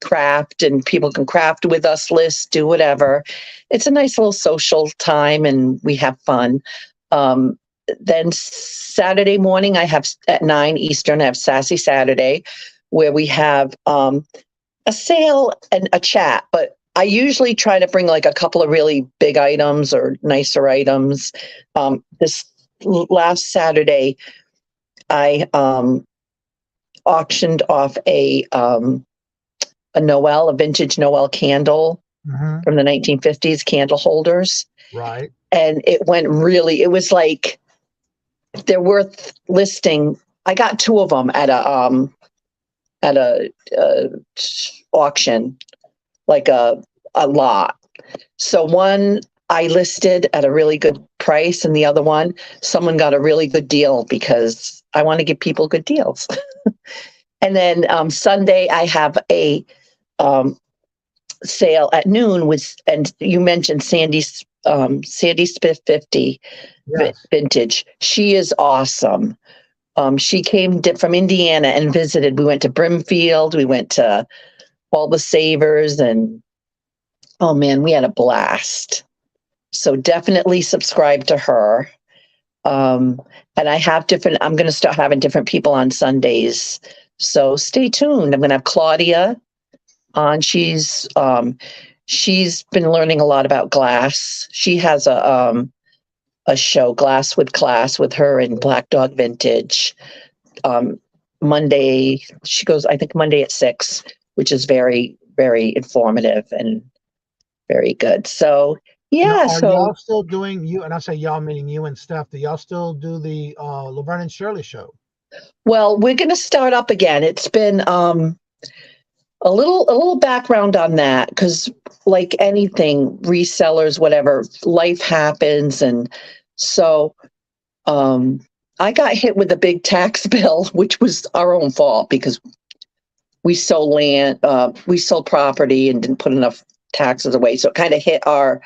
craft, and people can craft with us, list, do whatever. It's a nice little social time and we have fun. Then Saturday morning, I have at 9 Eastern, I have Sassy Saturday, where we have a sale and a chat, but I usually try to bring like a couple of really big items or nicer items. This last Saturday, I auctioned off a vintage Noel candle from the 1950s, candle holders. Right. And it was like, they're worth listing. I got 2 of them at a auction, like a lot. So one I listed at a really good price, and the other one, someone got a really good deal, because I want to give people good deals. And then Sunday, I have a sale at noon and you mentioned Sandy Smith 50 vintage. She is awesome. She came from Indiana and visited. We went to Brimfield. We went to all the Savers, and oh man, we had a blast. So definitely subscribe to her. And I have I'm going to start having different people on Sundays. So stay tuned. I'm going to have Claudia on. She's been learning a lot about glass. She has a show, Glass with Class, with her and Black Dog Vintage. Monday, she goes, I think Monday at 6, which is very, very informative and very good. So yeah. Now, are y'all still doing and I say y'all meaning you and Steph, do y'all still do the Laverne and Shirley show? Well, we're going to start up again. It's been a little background on that, because like anything, resellers, whatever, life happens. And so I got hit with a big tax bill, which was our own fault, because we sold property and didn't put enough taxes away. So it kind of hit our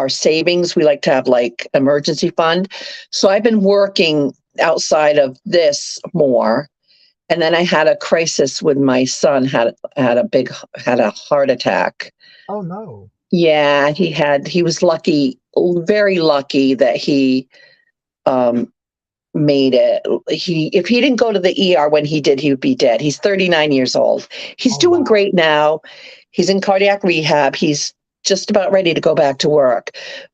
savings. We like to have like emergency fund. So I've been working outside of this more. And then I had a crisis with my son, had a heart attack. Oh no. Yeah, he was lucky, very lucky that he made it. If he didn't go to the ER when he did, he would be dead. He's 39 years old. He's doing great now. He's in cardiac rehab. He's just about ready to go back to work.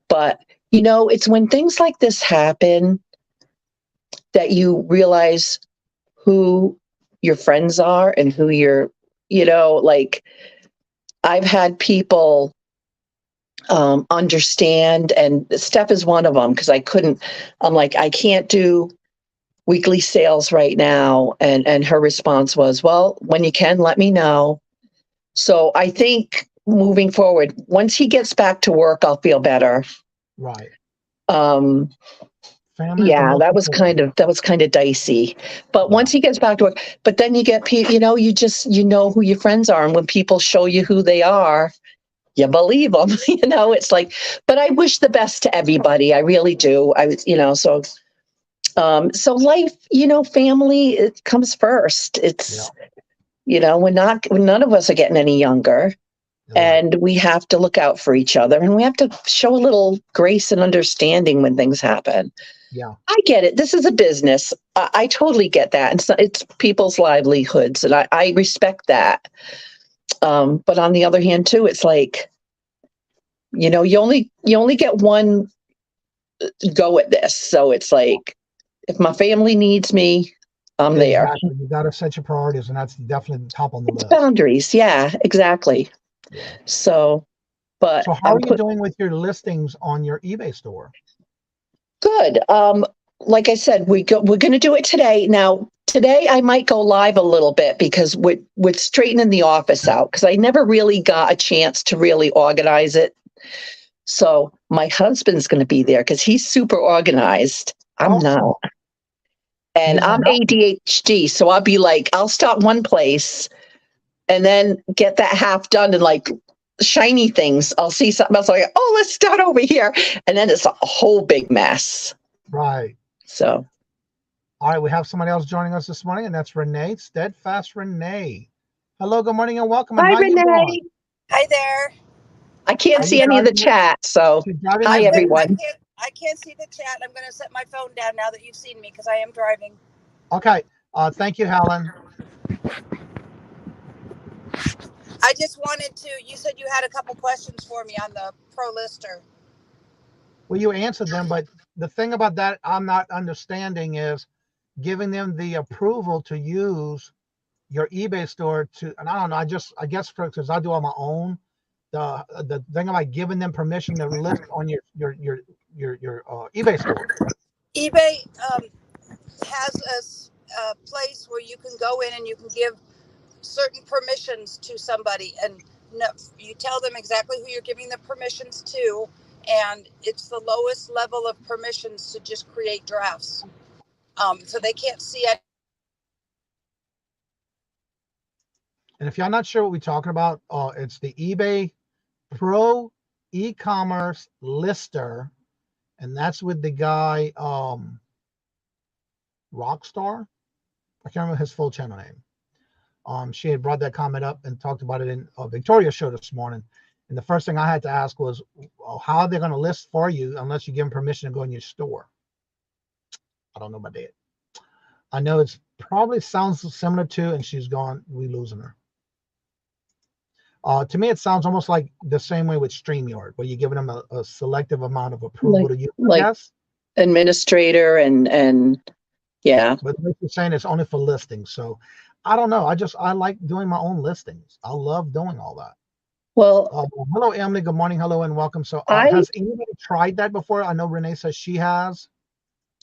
But it's when things like this happen that you realize who your friends are and who like I've had people understand, and Steph is one of them, because I'm like, I can't do weekly sales right now. And her response was, well, when you can, let me know. So I think moving forward, once he gets back to work, I'll feel better. Right. Yeah, that was kind of dicey. But once he gets back to work, but then you get people, you know who your friends are. And when people show you who they are, you believe them. It's like, but I wish the best to everybody. I really do. So life, family, it comes first. It's, none of us are getting any younger. And we have to look out for each other, and we have to show a little grace and understanding when things happen. Yeah, I get it. This is a business. I totally get that. And so it's people's livelihoods, and I respect that. But on the other hand, too, it's like, you only get one go at this. So it's like, if my family needs me, I'm there. Exactly. You got to set your priorities, and that's definitely top on the list. Boundaries. Yeah, exactly. Yeah. So how are you doing with your listings on your eBay store? Good. like I said, we're going to do it today. Now, today I might go live a little bit because we're straightening the office out because I never really got a chance to really organize it. So my husband's going to be there because he's super organized. I'm not. And I'm ADHD, so I'll be like, I'll start one place and then get that half done and like shiny things. I'll see something else. Like, oh, let's start over here. And then it's a whole big mess. Right. So. All right, we have somebody else joining us this morning, and that's Renee, Steadfast Renee. Hello, good morning, and welcome. Hi, and Renee. Hi there. I can't see any of the chat, so hi, everyone. I can't see the chat. I'm going to set my phone down now that you've seen me because I am driving. Okay. Thank you, Helen. I just wanted to, you said you had a couple questions for me on the Pro Lister. Well, you answered them, but the thing about that I'm not understanding is giving them the approval to use your eBay store to, and I don't know, I guess because I do on my own, the thing about giving them permission to list on your eBay store. eBay has a place where you can go in and you can give certain permissions to somebody, and you tell them exactly who you're giving the permissions to, and it's the lowest level of permissions to just create drafts. So they can't see it. And if y'all not sure what we're talking about, it's the eBay Pro e-commerce lister, and that's with the guy Rockstar. I can't remember his full channel name. She had brought that comment up and talked about it in Victoria's show this morning. And the first thing I had to ask was, how are they going to list for you unless you give them permission to go in your store? I don't know about that. I know it's probably sounds similar to, and she's gone, we losing her. To me, it sounds almost like the same way with StreamYard, where you're giving them a selective amount of approval to use. Yes, administrator and yeah. But like you're saying, it's only for listings. So I don't know. I like doing my own listings. I love doing all that. Well, hello, Emily. Good morning. Hello and welcome. So has anybody tried that before? I know Renee says she has.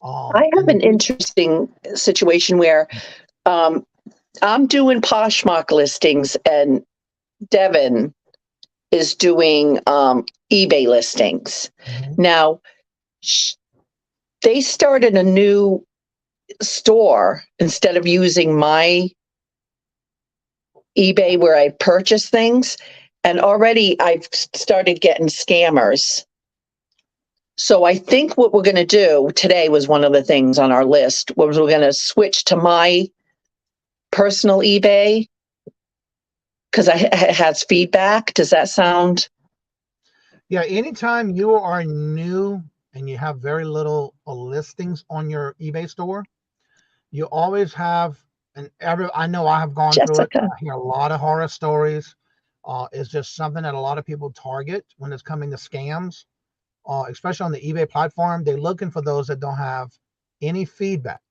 I have an interesting situation where I'm doing Poshmark listings and Devin is doing eBay listings. Mm-hmm. Now, they started a new store instead of using my eBay where I purchase things. And already I've started getting scammers. So I think what we're going to do today was one of the things on our list was we're going to switch to my personal eBay because it has feedback. Does that sound? Yeah, anytime you are new and you have very little listings on your eBay store, you always have, I know I have gone through it. I hear a lot of horror stories. It's just something that a lot of people target when it's coming to scams, especially on the eBay platform. They're looking for those that don't have any feedback.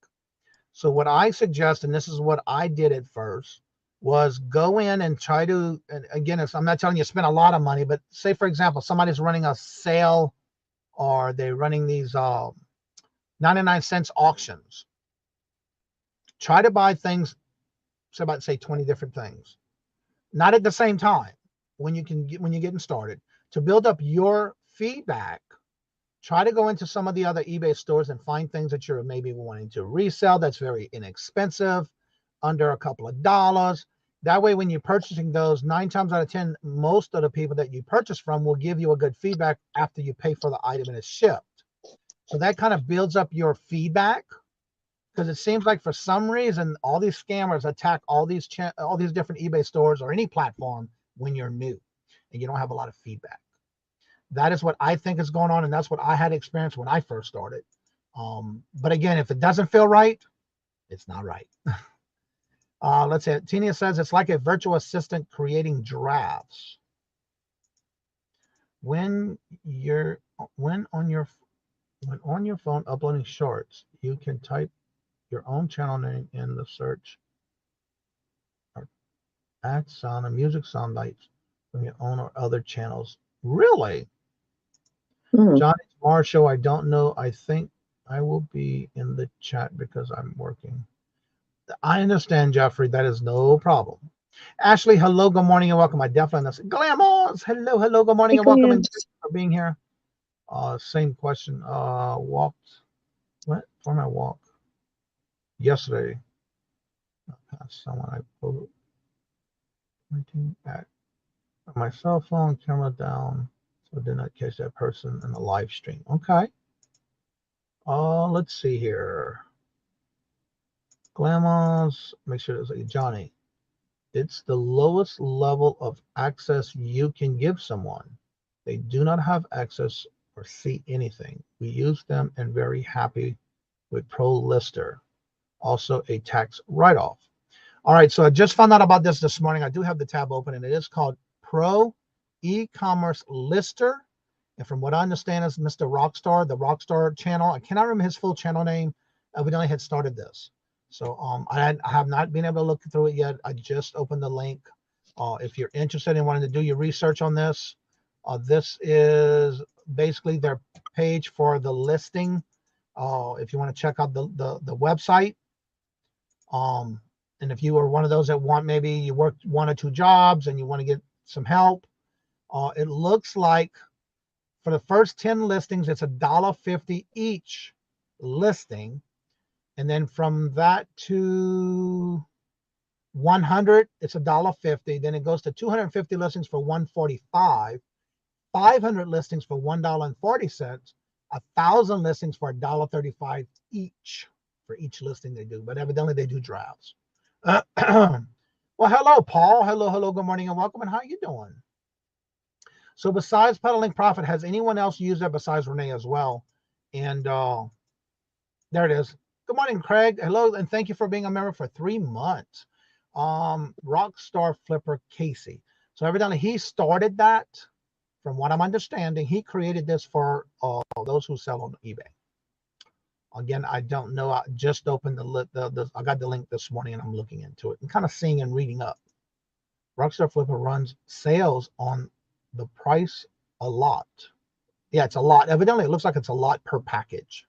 So what I suggest, and this is what I did at first, was go in and try to, and again, I'm not telling you to spend a lot of money, but say, for example, somebody's running a sale or they're running these 99-cent auctions. Try to buy things, say 20 different things. Not at the same time when you're getting started. To build up your feedback, try to go into some of the other eBay stores and find things that you're maybe wanting to resell that's very inexpensive, under a couple of dollars. That way, when you're purchasing those, 9 times out of 10, most of the people that you purchase from will give you a good feedback after you pay for the item and it's shipped. So that kind of builds up your feedback, because it seems like for some reason, all these scammers attack all these different eBay stores or any platform when you're new and you don't have a lot of feedback. That is what I think is going on, and that's what I had experienced when I first started. But again, if it doesn't feel right, it's not right. Let's see. Tina says it's like a virtual assistant creating drafts. When on your phone uploading shorts, you can type your own channel name in the search or add sound and music sound bites from your own or other channels. Really? Johnny's Marshall, I don't know. I think I will be in the chat because I'm working. I understand, Jeffrey. That is no problem. Ashley, hello, good morning, and welcome. I definitely understand. Glamours, hello, good morning, Hey, and welcome, and Glance. thank you for being here. Same question. Walked. What? For my walk yesterday. Past someone I pulled pointing at my cell phone, camera down, so I did not catch that person in the live stream. Okay. Let's see here. Glamours. Make sure it's like Johnny. It's the lowest level of access you can give someone. They do not have access or see anything. We use them and very happy with Pro Lister. Also a tax write-off. All right, so I just found out about this morning. I do have the tab open, and it is called Pro E-commerce Lister. And from what I understand is Mr. Rockstar, the Rockstar channel. I cannot remember his full channel name. Evidently had started this. So I have not been able to look through it yet. I just opened the link. If you're interested in wanting to do your research on this, this is basically their page for the listing. If you want to check out the website. And if you are one of those that want, maybe you work 1 or 2 jobs and you want to get some help, it looks like for the first 10 listings, it's $1.50 each listing. And then from that to 100, it's $1.50. Then it goes to 250 listings for $1.45, 500 listings for $1.40, 1,000 listings for $1.35 each for each listing they do. But evidently they do drafts. Well, hello, Paul. Hello. Good morning and welcome. And how are you doing? So besides Pedaling Profit, has anyone else used that besides Renee as well? And there it is. Good morning, Craig. Hello, and thank you for being a member for 3 months. Rockstar Flipper Casey. So evidently he started that. From what I'm understanding, he created this for those who sell on eBay. Again, I don't know. I just opened I got the link this morning and I'm looking into it and kind of seeing and reading up. Rockstar Flipper runs sales on the price a lot. Yeah, it's a lot. Evidently, it looks like it's a lot per package.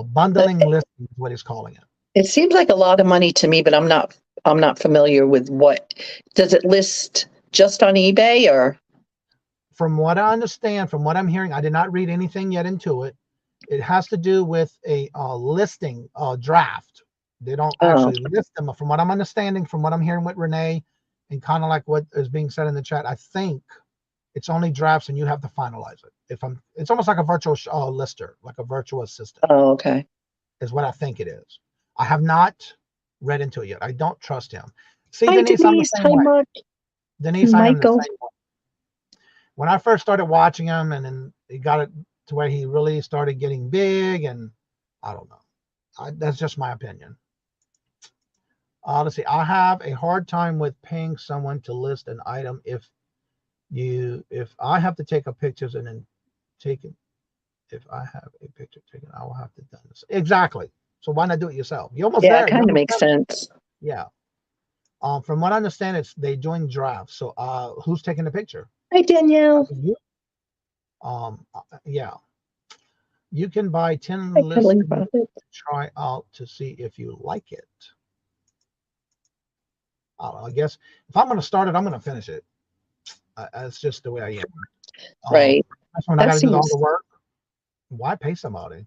Bundling listing is what he's calling it. It seems like a lot of money to me, but I'm not familiar with what. Does it list just on eBay or? From what I understand, from what I'm hearing, I did not read anything yet into it. It has to do with a listing draft. They don't actually list them. From what I'm understanding, from what I'm hearing with Renee, and kind of like what is being said in the chat, I think it's only drafts and you have to finalize it. It's almost like a virtual lister, like a virtual assistant. Oh, okay. Is what I think it is. I have not read into it yet. I don't trust him. See, Hi, Denise, I'm the Denise. same Hi, way. Mark. Denise, I am the Michael. same way. When I first started watching him, and then he got it to where he really started getting big, and I don't know. That's just my opinion. Let's see. I have a hard time with paying someone to list an item if I have to take a pictures and then take it. If I have a picture taken, I will have to do this. Exactly. So why not do it yourself? You almost there. Yeah, it kind of makes sense. Yeah. From what I understand, they're doing drafts. So who's taking the picture? Hi, Danielle. Yeah. You can buy 10 listings to try out to see if you like it. I guess if I'm going to start it, I'm going to finish it. That's just the way I am. Right. That's when I got to do all the work. Why pay somebody?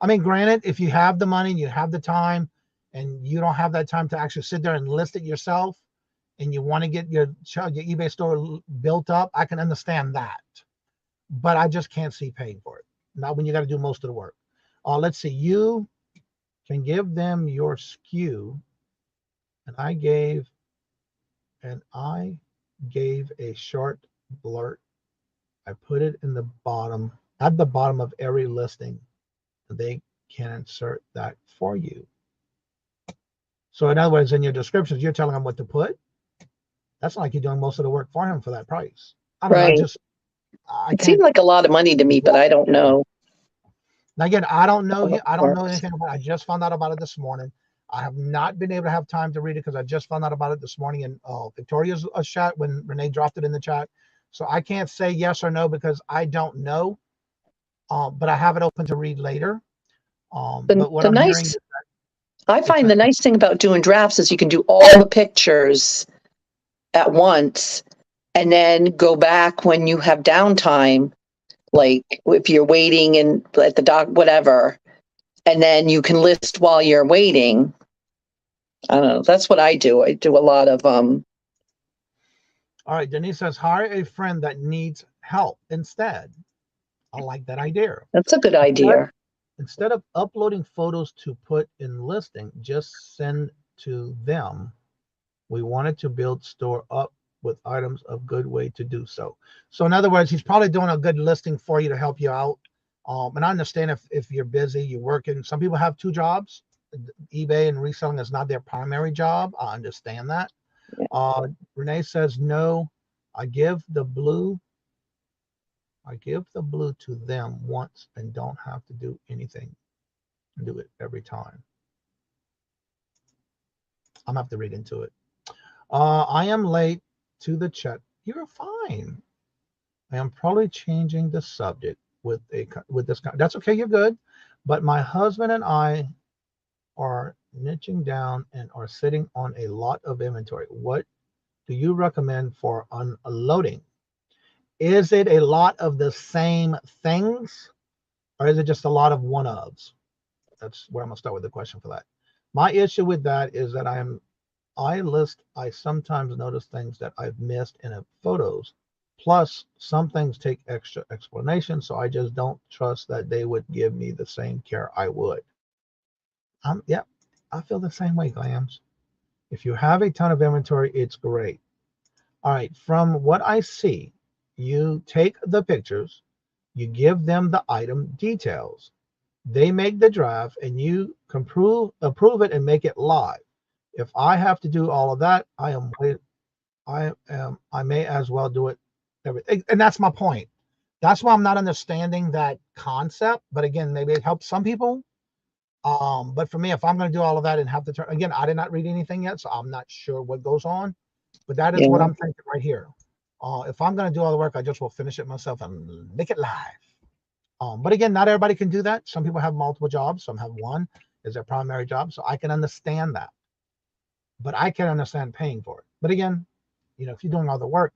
I mean, granted, if you have the money and you have the time and you don't have that time to actually sit there and list it yourself and you want to get your eBay store built up, I can understand that. But I just can't see paying for it. Not when you got to do most of the work. Let's see. You can give them your SKU. And I gave a short blurt. I put it in the bottom, at the bottom of every listing. They can insert that for you. So in other words, in your descriptions, you're telling them what to put. That's like you're doing most of the work for him for that price. I don't know. It seemed like a lot of money to me, but I don't know. Now again, I don't know. I don't know anything about it. I just found out about it this morning. I have not been able to have time to read it because I just found out about it this morning in Victoria's chat when Renee dropped it in the chat. So I can't say yes or no because I don't know. But I have it open to read later. But what I'm hearing, I find the nice thing about doing drafts is you can do all the pictures at once and then go back when you have downtime, like if you're waiting at the dock, whatever, and then you can list while you're waiting. I don't know. That's what I do. I do a lot of all right, Denise says hire a friend that needs help instead. I like that idea. That's a good idea. Instead of uploading photos to put in listing, just send to them. We wanted to build store up with items of good way to do so. So in other words, he's probably doing a good listing for you to help you out. And I understand if you're busy, you're working. Some people have 2 jobs. eBay and reselling is not their primary job. I understand that. Renee says, no, I give the blue to them once and don't have to do anything. Do it every time. I'm gonna have to read into it. I am late to the chat. You're fine. I am probably changing the subject with this. That's okay. You're good. But my husband and I are niching down and are sitting on a lot of inventory. What do you recommend for unloading? Is it a lot of the same things, or is it just a lot of one-ofs? That's where I'm gonna start with the question for that. My issue with that is that I sometimes notice things that I've missed in photos. Plus, some things take extra explanation, so I just don't trust that they would give me the same care I would. Yeah, I feel the same way, Glams. If you have a ton of inventory, it's great. All right, from what I see, you take the pictures, you give them the item details. They make the draft, and you can approve it and make it live. If I have to do all of that, I may as well do it. And that's my point. That's why I'm not understanding that concept. But again, maybe it helps some people. But for me, if I'm going to do all of that and have to turn again, I did not read anything yet, so I'm not sure what goes on. But that is what I'm thinking right here. If I'm going to do all the work, I just will finish it myself and make it live. But again, not everybody can do that. Some people have multiple jobs. Some have one as their primary job. So I can understand that. But I can understand paying for it. But again, if you're doing all the work,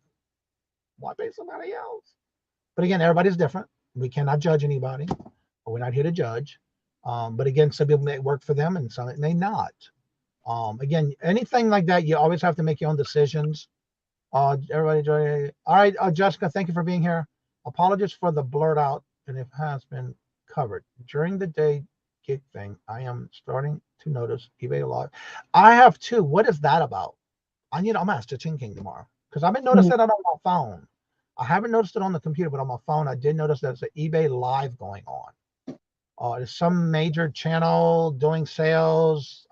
why pay somebody else? But again, everybody's different. We cannot judge anybody. We're not here to judge. But again, some people may work for them and some it may not. Again, anything like that, you always have to make your own decisions. Everybody, all right, Jessica, thank you for being here. Apologies for the blurt out, and it has been covered. During the day gig thing, I am starting to notice eBay a lot. I have too. What is that about? I'm gonna ask Cha-Ching King tomorrow, because I've been noticing that on my phone. I haven't noticed it on the computer, but on my phone, I did notice there's an eBay live going on. There's some major channel doing sales.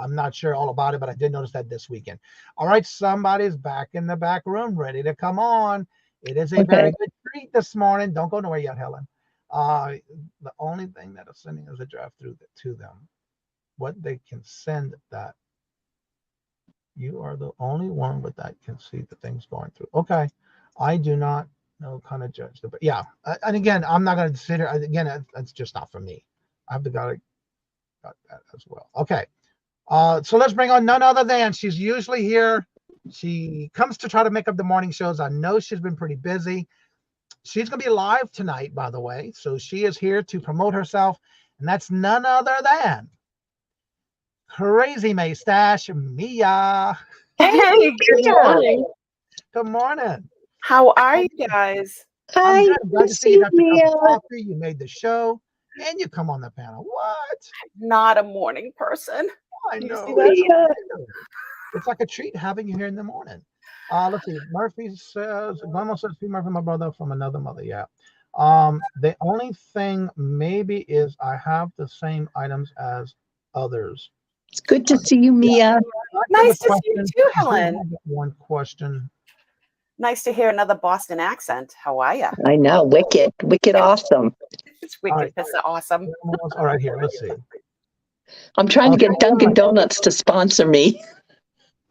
I'm not sure all about it, but I did notice that this weekend. All right, somebody's back in the back room, ready to come on. It is a very good treat this morning. Don't go nowhere yet, Helen. The only thing that is sending is a draft through to them. What they can send that. You are the only one with that can see the things going through. Okay, I do not know kind of judge the, but yeah. And again, I'm not going to sit here. Again, that's just not for me. I have to got that as well. Okay. So let's bring on none other than, she's usually here. She comes to try to make up the morning shows. I know she's been pretty busy. She's going to be live tonight, by the way. So she is here to promote herself. And that's none other than Crazy Maystache Mia. Hey, good morning. Good morning. How are you guys? I'm good. I'm glad to see you got the cup of coffee. You made the show. And you come on the panel. What? Not a morning person. I know. It's like a treat having you here in the morning. Let's see. Murphy says, Glenn says, P. Murphy, my brother from another mother. Yeah. The only thing maybe is I have the same items as others. It's good to see you, Mia. Yeah. Nice to see you too, Helen. One question. Nice to hear another Boston accent. How are you? I know. Wicked awesome. It's wicked. That's awesome. All right, here. Let's see. I'm trying to get Dunkin' Donuts to sponsor me.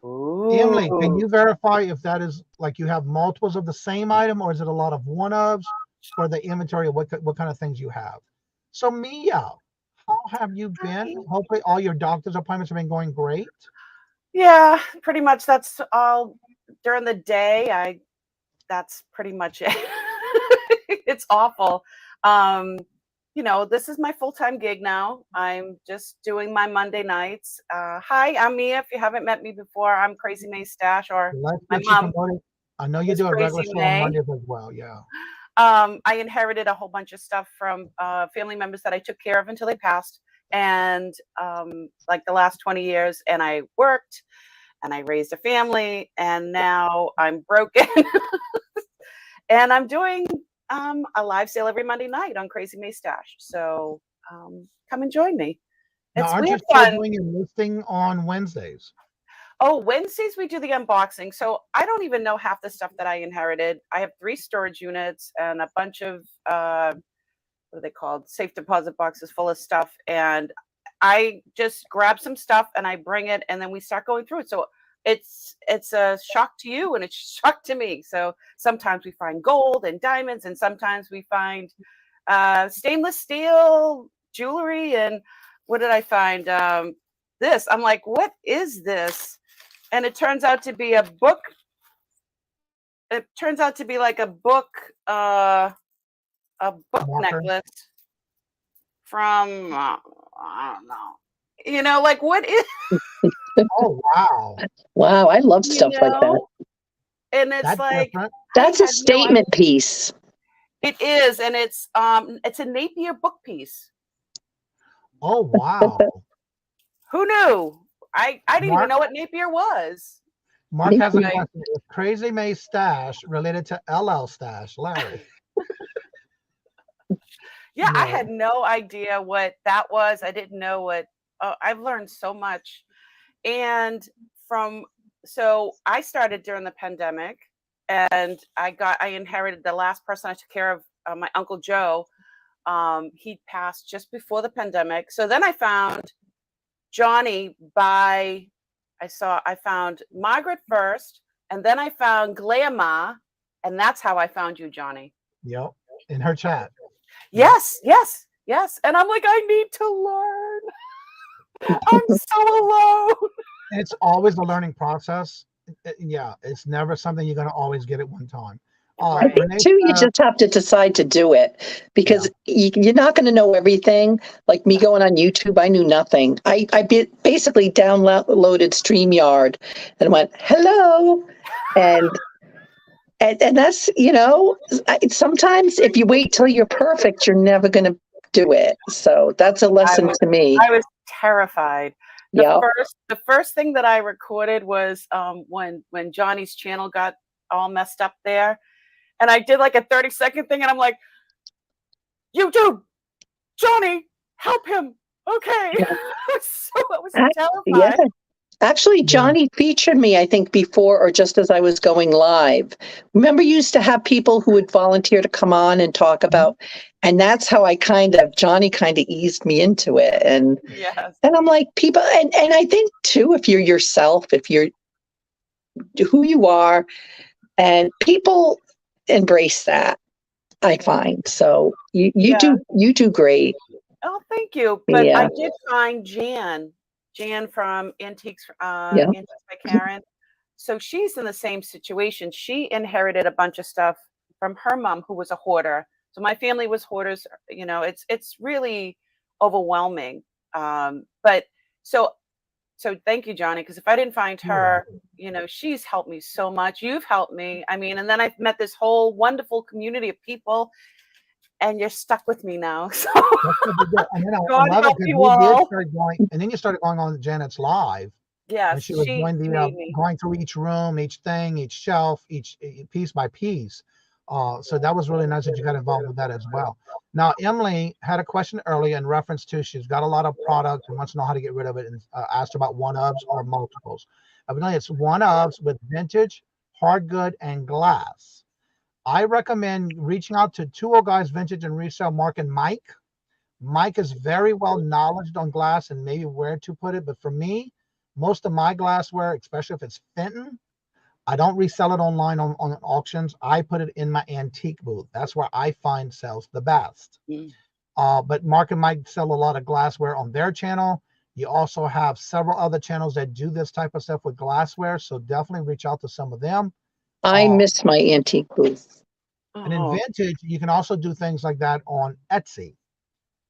Emily, can you verify if that is like you have multiples of the same item, or is it a lot of one-ofs for the inventory of what kind of things you have? So Mia, How have you been? Hopefully all your doctor's appointments have been going great. Yeah, pretty much. That's all during the day. That's pretty much it. It's awful. Um, this is my full-time gig now. I'm just doing my Monday nights. Hi, I'm Mia. If you haven't met me before, I'm Crazy May Stash, or Let's my get you mom promoted. I know you is do a regular Crazy show on May. Mondays as well. Yeah. I inherited a whole bunch of stuff from family members that I took care of until they passed, and like the last 20 years, and I worked and I raised a family, and now I'm broken. And I'm doing a live sale every Monday night on Crazy May Stash. So come and join me. Now, It's aren't you weird still fun. doing your listing on Wednesdays? Oh, Wednesdays we do the unboxing. So I don't even know half the stuff that I inherited. I have 3 storage units and a bunch of what are they called? Safe deposit boxes full of stuff. And I just grab some stuff and I bring it, and then we start going through it. So it's a shock to you and it's a shock to me. So sometimes we find gold and diamonds, and sometimes we find stainless steel jewelry. And what did I find? This. I'm like, what is this? And it turns out to be a book. It turns out to be like a book Marker. necklace from I don't know. Like what is? Oh wow! Wow, I love stuff like that. And it's That's like different. That's a statement piece. It is, and it's a Napier book piece. Oh wow! Who knew? I didn't Mark? even know what Napier was. Mark has a Napier. question. Is Crazy May Stash related to LL Stash, Larry? Yeah, I No. had no idea what that was. I didn't know what. I've learned so much, and so I started during the pandemic, and I inherited the last person I took care of, my Uncle Joe. He passed just before the pandemic. So then I found Johnny I found Margaret first, and then I found Glaema, and that's how I found you, Johnny. Yep, in her chat. Yes. And I'm like, I need to learn. I'm so alone. It's always a learning process. Yeah, it's never something you're going to always get at one time. Right. Renee Too, you said- just have to decide to do it, because you're not going to know everything. Like me going on YouTube, I knew nothing. I basically downloaded StreamYard and went, hello. And that's, sometimes if you wait till you're perfect, you're never going to do it. So that's a lesson to me. I was terrified. The first thing that I recorded was when Johnny's channel got all messed up there. And I did like a 30-second thing, and I'm like, YouTube, Johnny, help him. Okay. So I was terrified. Yeah. Actually, Johnny featured me, I think, before or just as I was going live. Remember, you used to have people who would volunteer to come on and talk about, and that's how Johnny kind of eased me into it. And I'm like, people, and I think too, if you're yourself, if you're who you are, and people embrace that, I find. So you do great. Oh, thank you. But I did find Jan from Antiques by Karen. So she's in the same situation. She inherited a bunch of stuff from her mom, who was a hoarder. So my family was hoarders. It's really overwhelming. But so thank you, Johnny, because if I didn't find her, she's helped me so much. You've helped me. I mean, and then I've met this whole wonderful community of people, and you're stuck with me now. So and then God help you all. And then you started going on Janet's live. Yes, and she was going through each room, each thing, each shelf, each piece by piece. So that was really nice that you got involved with that as well. Now, Emily had a question earlier in reference to she's got a lot of product and wants to know how to get rid of it, and asked about one-ofs or multiples. Evidently, it's one-ofs with vintage, hard good, and glass. I recommend reaching out to Two Old Guys Vintage and Resale, Mark and Mike. Mike is very well knowledgeable on glass and maybe where to put it. But for me, most of my glassware, especially if it's Fenton, I don't resell it online on auctions. I put it in my antique booth. That's where I find sells the best. But Mark and Mike sell a lot of glassware on their channel. You also have several other channels that do this type of stuff with glassware. So definitely reach out to some of them. I miss my antique booth. And in vintage, you can also do things like that on Etsy.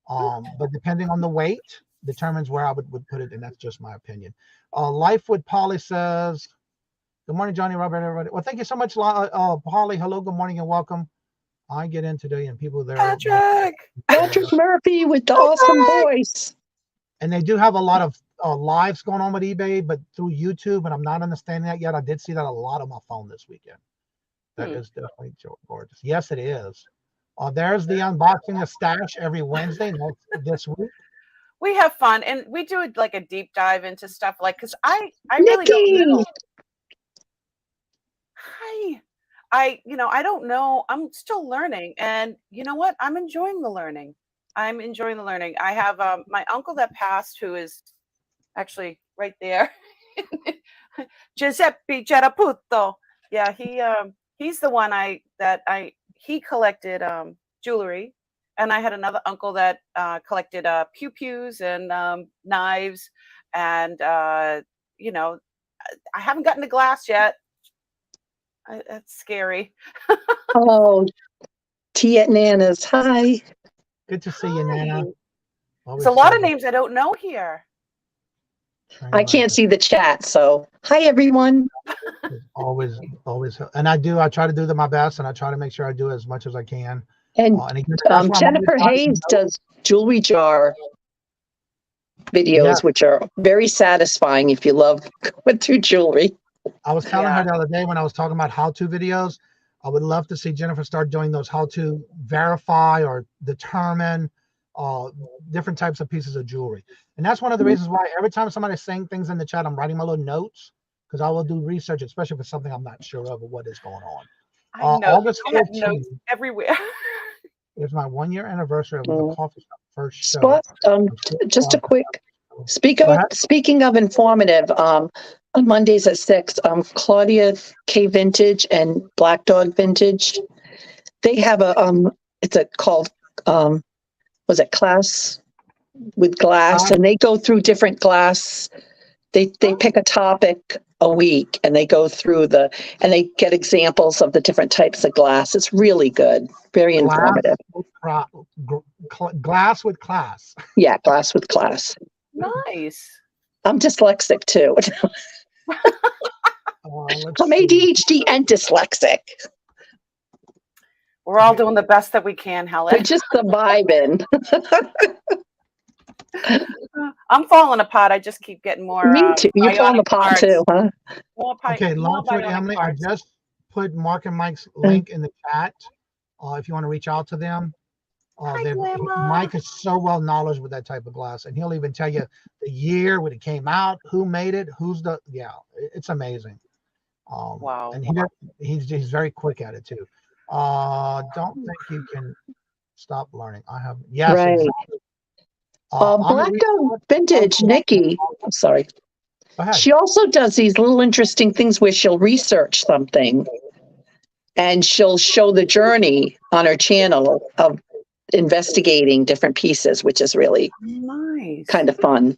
But depending on the weight, determines where I would put it, and that's just my opinion. Life with Polly says, good morning, Johnny, Robert, everybody. Well, thank you so much, Polly. Hello, good morning, and welcome. I get in today, and people there. Patrick Murphy with the awesome voice. And they do have a lot of lives going on with eBay, but through YouTube, and I'm not understanding that yet. I did see that a lot on my phone this weekend. That is definitely gorgeous. Yes, it is. There's the unboxing of Stash every Wednesday this week. We have fun, and we do like a deep dive into stuff, like, because I really don't know. Hi. I don't know. I'm still learning, and you know what? I'm enjoying the learning. I have my uncle that passed, who is actually right there, Giuseppe Geraputo. Yeah, he's the one he collected jewelry, and I had another uncle that collected pew-pews and knives, and I haven't gotten to glass yet. That's scary. Oh, Tia Nana's. Hi. Good to see you, Nana. There's a lot of names I don't know here. I can't see the chat, so hi, everyone. Always. And I try to do my best, and I try to make sure I do as much as I can. And Jennifer Hayes does jewelry jar videos, which are very satisfying if you love going through jewelry. I was telling her the other day when I was talking about how-to videos, I would love to see Jennifer start doing those how to verify or determine different types of pieces of jewelry. And that's one of the reasons why every time somebody's saying things in the chat, I'm writing my little notes, because I will do research, especially if it's something I'm not sure of or what is going on. I know. August 15th, notes everywhere. It's my 1-year anniversary of the coffee shop first show. Just a quick, speaking of informative, on Mondays at 6, Claudia K Vintage and Black Dog Vintage, they have called was it Class with Glass, and they go through different glass. They pick a topic a week, and they go through and they get examples of the different types of glass. It's really good, very informative. Glass with class. Yeah, Glass with Class. Nice. I'm dyslexic too. I'm ADHD and dyslexic. We're all doing the best that we can, Helen. We're just surviving. I'm falling apart. I just keep getting more. Me too. You're falling apart too, huh? Okay, launch with Emily. I just put Mark and Mike's link in the chat. If you want to reach out to them. Mike is so well knowledgeable with that type of glass, and he'll even tell you the year when it came out, who made it, it's amazing. Wow. And he's very quick at it too. Don't think you can stop learning. Right. Exactly. Black Dog Vintage, Nikki. I'm sorry. She also does these little interesting things where she'll research something, and she'll show the journey on her channel of investigating different pieces, which is really nice, kind of fun.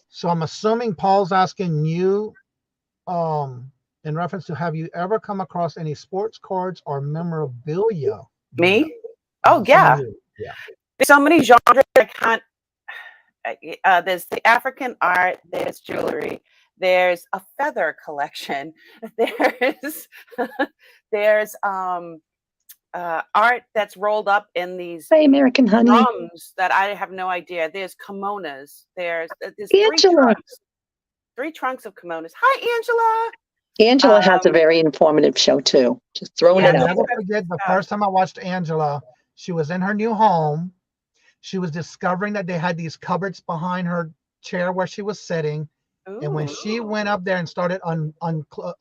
So I'm assuming Paul's asking you, in reference to, have you ever come across any sports cards or memorabilia? Me? Oh yeah. There's so many genres I can't. There's the African art. There's jewelry. There's a feather collection. There's art that's rolled up in these American honey drums that I have no idea. There's kimonos. There's Angela. Three trunks of kimonos. Hi, Angela. Angela has a very informative show too. Just throwing it out. Never forget the first time I watched Angela. She was in her new home. She was discovering that they had these cupboards behind her chair where she was sitting. Ooh. And when she went up there and started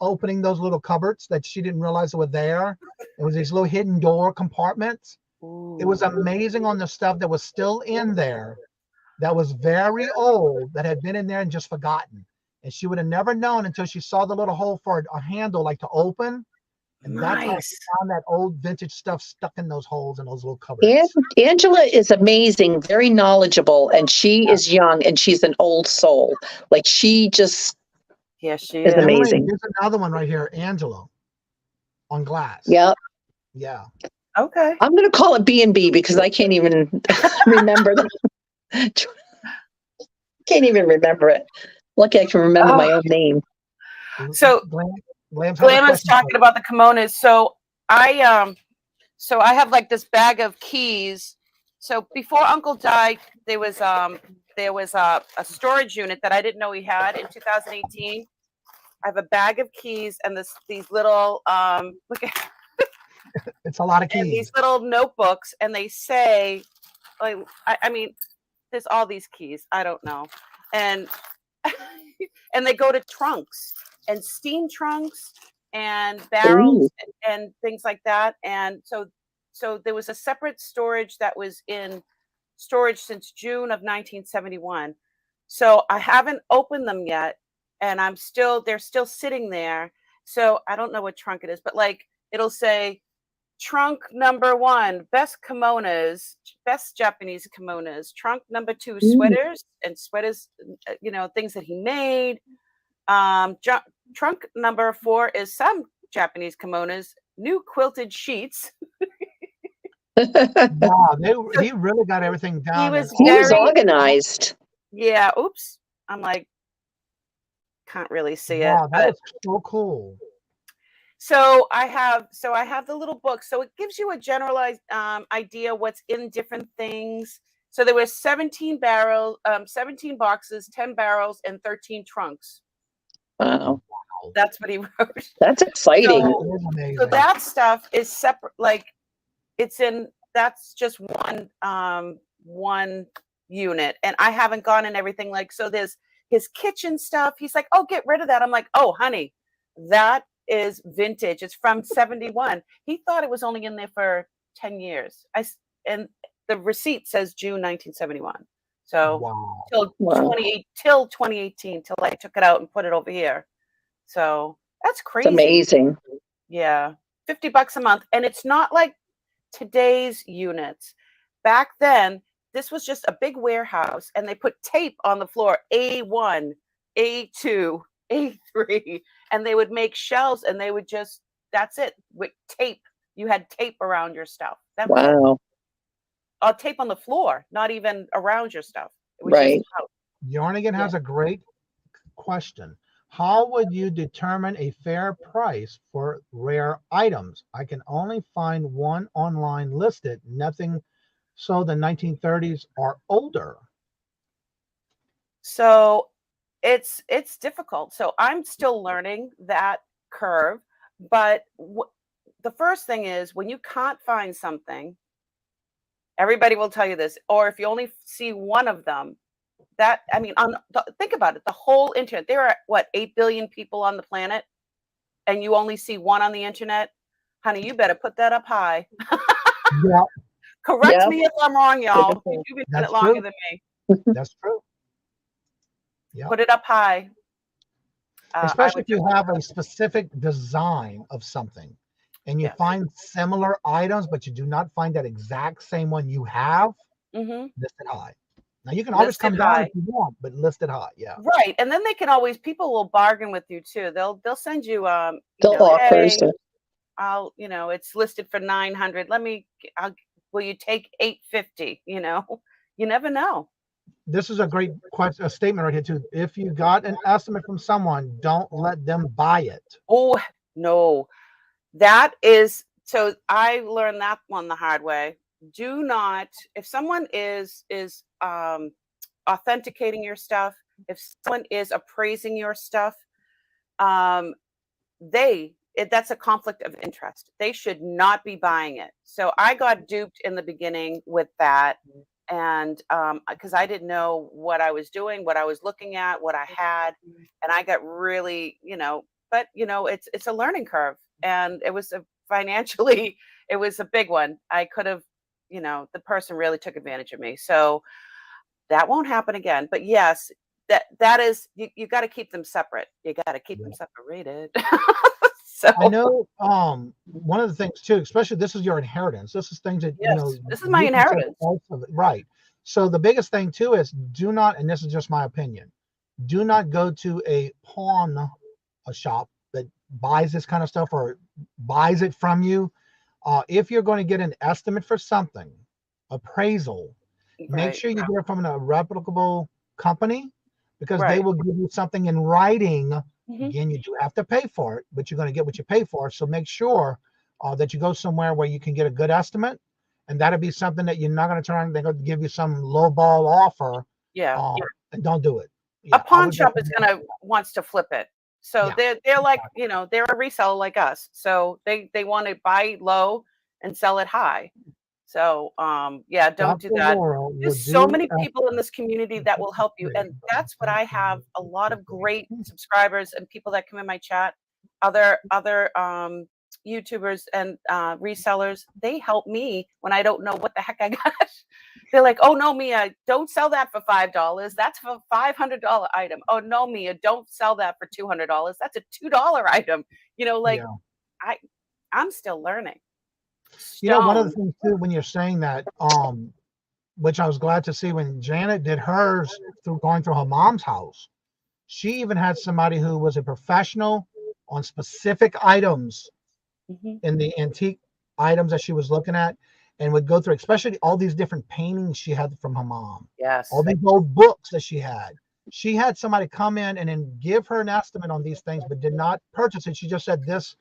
opening those little cupboards that she didn't realize were there, it was these little hidden door compartments. Ooh. It was amazing on the stuff that was still in there, that was very old, that had been in there and just forgotten. And she would have never known until she saw the little hole for a handle, like to open. That's how I Nice. found that old vintage stuff stuck in those holes in those little And cupboards. Angela is amazing, very knowledgeable, and she is young and she's an old soul. Like she just Yeah, she is is. Emily, amazing. there's another one right here, Angelo, on glass. Yeah. Yeah. Okay. I'm going to call it B&B because I can't even remember that. Can't even remember it. Lucky I can remember my own name. So Glam's Glam is talking about the kimonos. So I have like this bag of keys. So before Uncle died, there was a storage unit that I didn't know he had in 2018. I have a bag of keys and these little look at it's a lot of keys. and these little notebooks, and they say, like, I mean, there's all these keys. I don't know, and and they go to trunks and steam trunks and barrels and things like that. And so there was a separate storage that was in storage since June of 1971. So I haven't opened them yet, and they're still sitting there. So I don't know what trunk it is, but like it'll say trunk number 1, best kimonos, best Japanese kimonos. Trunk number 2, sweaters and sweaters, things that he made. Trunk number 4 is some Japanese kimonos, new quilted sheets. Wow, he really got everything down. He was organized. Yeah. Oops. I'm like, can't really see it. Wow, that is so cool. So I have the little book. So it gives you a generalized idea what's in different things. So there were 17 boxes, 10 barrels, and 13 trunks. Wow. That's what he wrote. That's exciting. So that stuff is separate. Like that's just one unit, and I haven't gone in everything. Like, so there's his kitchen stuff. He's like, oh, get rid of that. I'm like, oh, honey, that is vintage. It's from 71. He thought it was only in there for 10 years. And the receipt says June 1971. So till 2018, till I took it out and put it over here. So that's crazy. It's amazing. Yeah. $50 a month. And it's not like today's units. Back then, this was just a big warehouse, and they put tape on the floor, A1, A2, A3, and they would make shelves, and they would just, that's it, with tape. You had tape around your stuff. That was tape on the floor, not even around your stuff. It was right. Yarnigan has a great question. How would you determine a fair price for rare items? I can only find one online listed, nothing so the 1930s or older. So it's difficult. So I'm still learning that curve, but the first thing is when you can't find something, everybody will tell you this, or if you only see one of them, think about it, the whole internet, there are 8 billion people on the planet, and you only see one on the internet, honey, you better put that up high. Yeah. Correct me if I'm wrong, y'all. You've been doing it longer than me. That's true. Yeah. Put it up high. Especially if you have a specific design of something and you find similar items, but you do not find that exact same one you have, list it high. Now you can always come down if you want, but list it high. Yeah. Right. And then people will bargain with you too. They'll send you offers. Hey, it's listed for 900. Will you take 850? You never know. This is a great statement right here too. If you got an estimate from someone, don't let them buy it. Oh no, that is so. I learned that one the hard way. Do not, if someone is authenticating your stuff, if someone is appraising your stuff, that's a conflict of interest. They should not be buying it. So I got duped in the beginning with that. And because I didn't know what I was doing, what I was looking at, what I had, and I got really, but it's a learning curve, and it was financially, it was a big one. I could have, the person really took advantage of me. So that won't happen again. But yes, that is, you got to keep them separate. You got to keep them separated. So I know one of the things too, especially this is your inheritance. This is things that yes, this is my you can take inheritance. parts of it. Right. So the biggest thing too is do not, and this is just my opinion, do not go to a shop that buys this kind of stuff or buys it from you. If you're going to get an estimate for something, appraisal, make Right. sure you get it from a reputable company because they Right. will give you something in writing. Mhm. Again, you do have to pay for it, but you're going to get what you pay for. So make sure that you go somewhere where you can get a good estimate, and that'll be something that you're not going to turn. They're going to give you some low ball offer, Yeah. and don't do it. A Yeah, I pawn would shop is recommend. wants to flip it. So Yeah, they're like, they're a reseller like us. So they want to buy low and sell it high. So yeah, don't do Dr. that. Laura will There's so do. many people in this community that will help you. And that's what I have a lot of great subscribers and people that come in my chat, other YouTubers and resellers. They help me when I don't know what the heck I got. They're like, oh no, Mia, don't sell that for $5. That's a $500 item. Oh no, Mia, don't sell that for $200. That's a $2 item. Like Yeah. I'm still learning. One of the Stone. things too, when you're saying that, which I was glad to see when Janet did hers through going through her mom's house, she even had somebody who was a professional on specific items Mhm. in the antique items that she was looking at, and would go through, especially all these different paintings she had from her mom, all Yes. these old books that she had. She had somebody come in and then give her an estimate on these things, but did not purchase it. She just said this.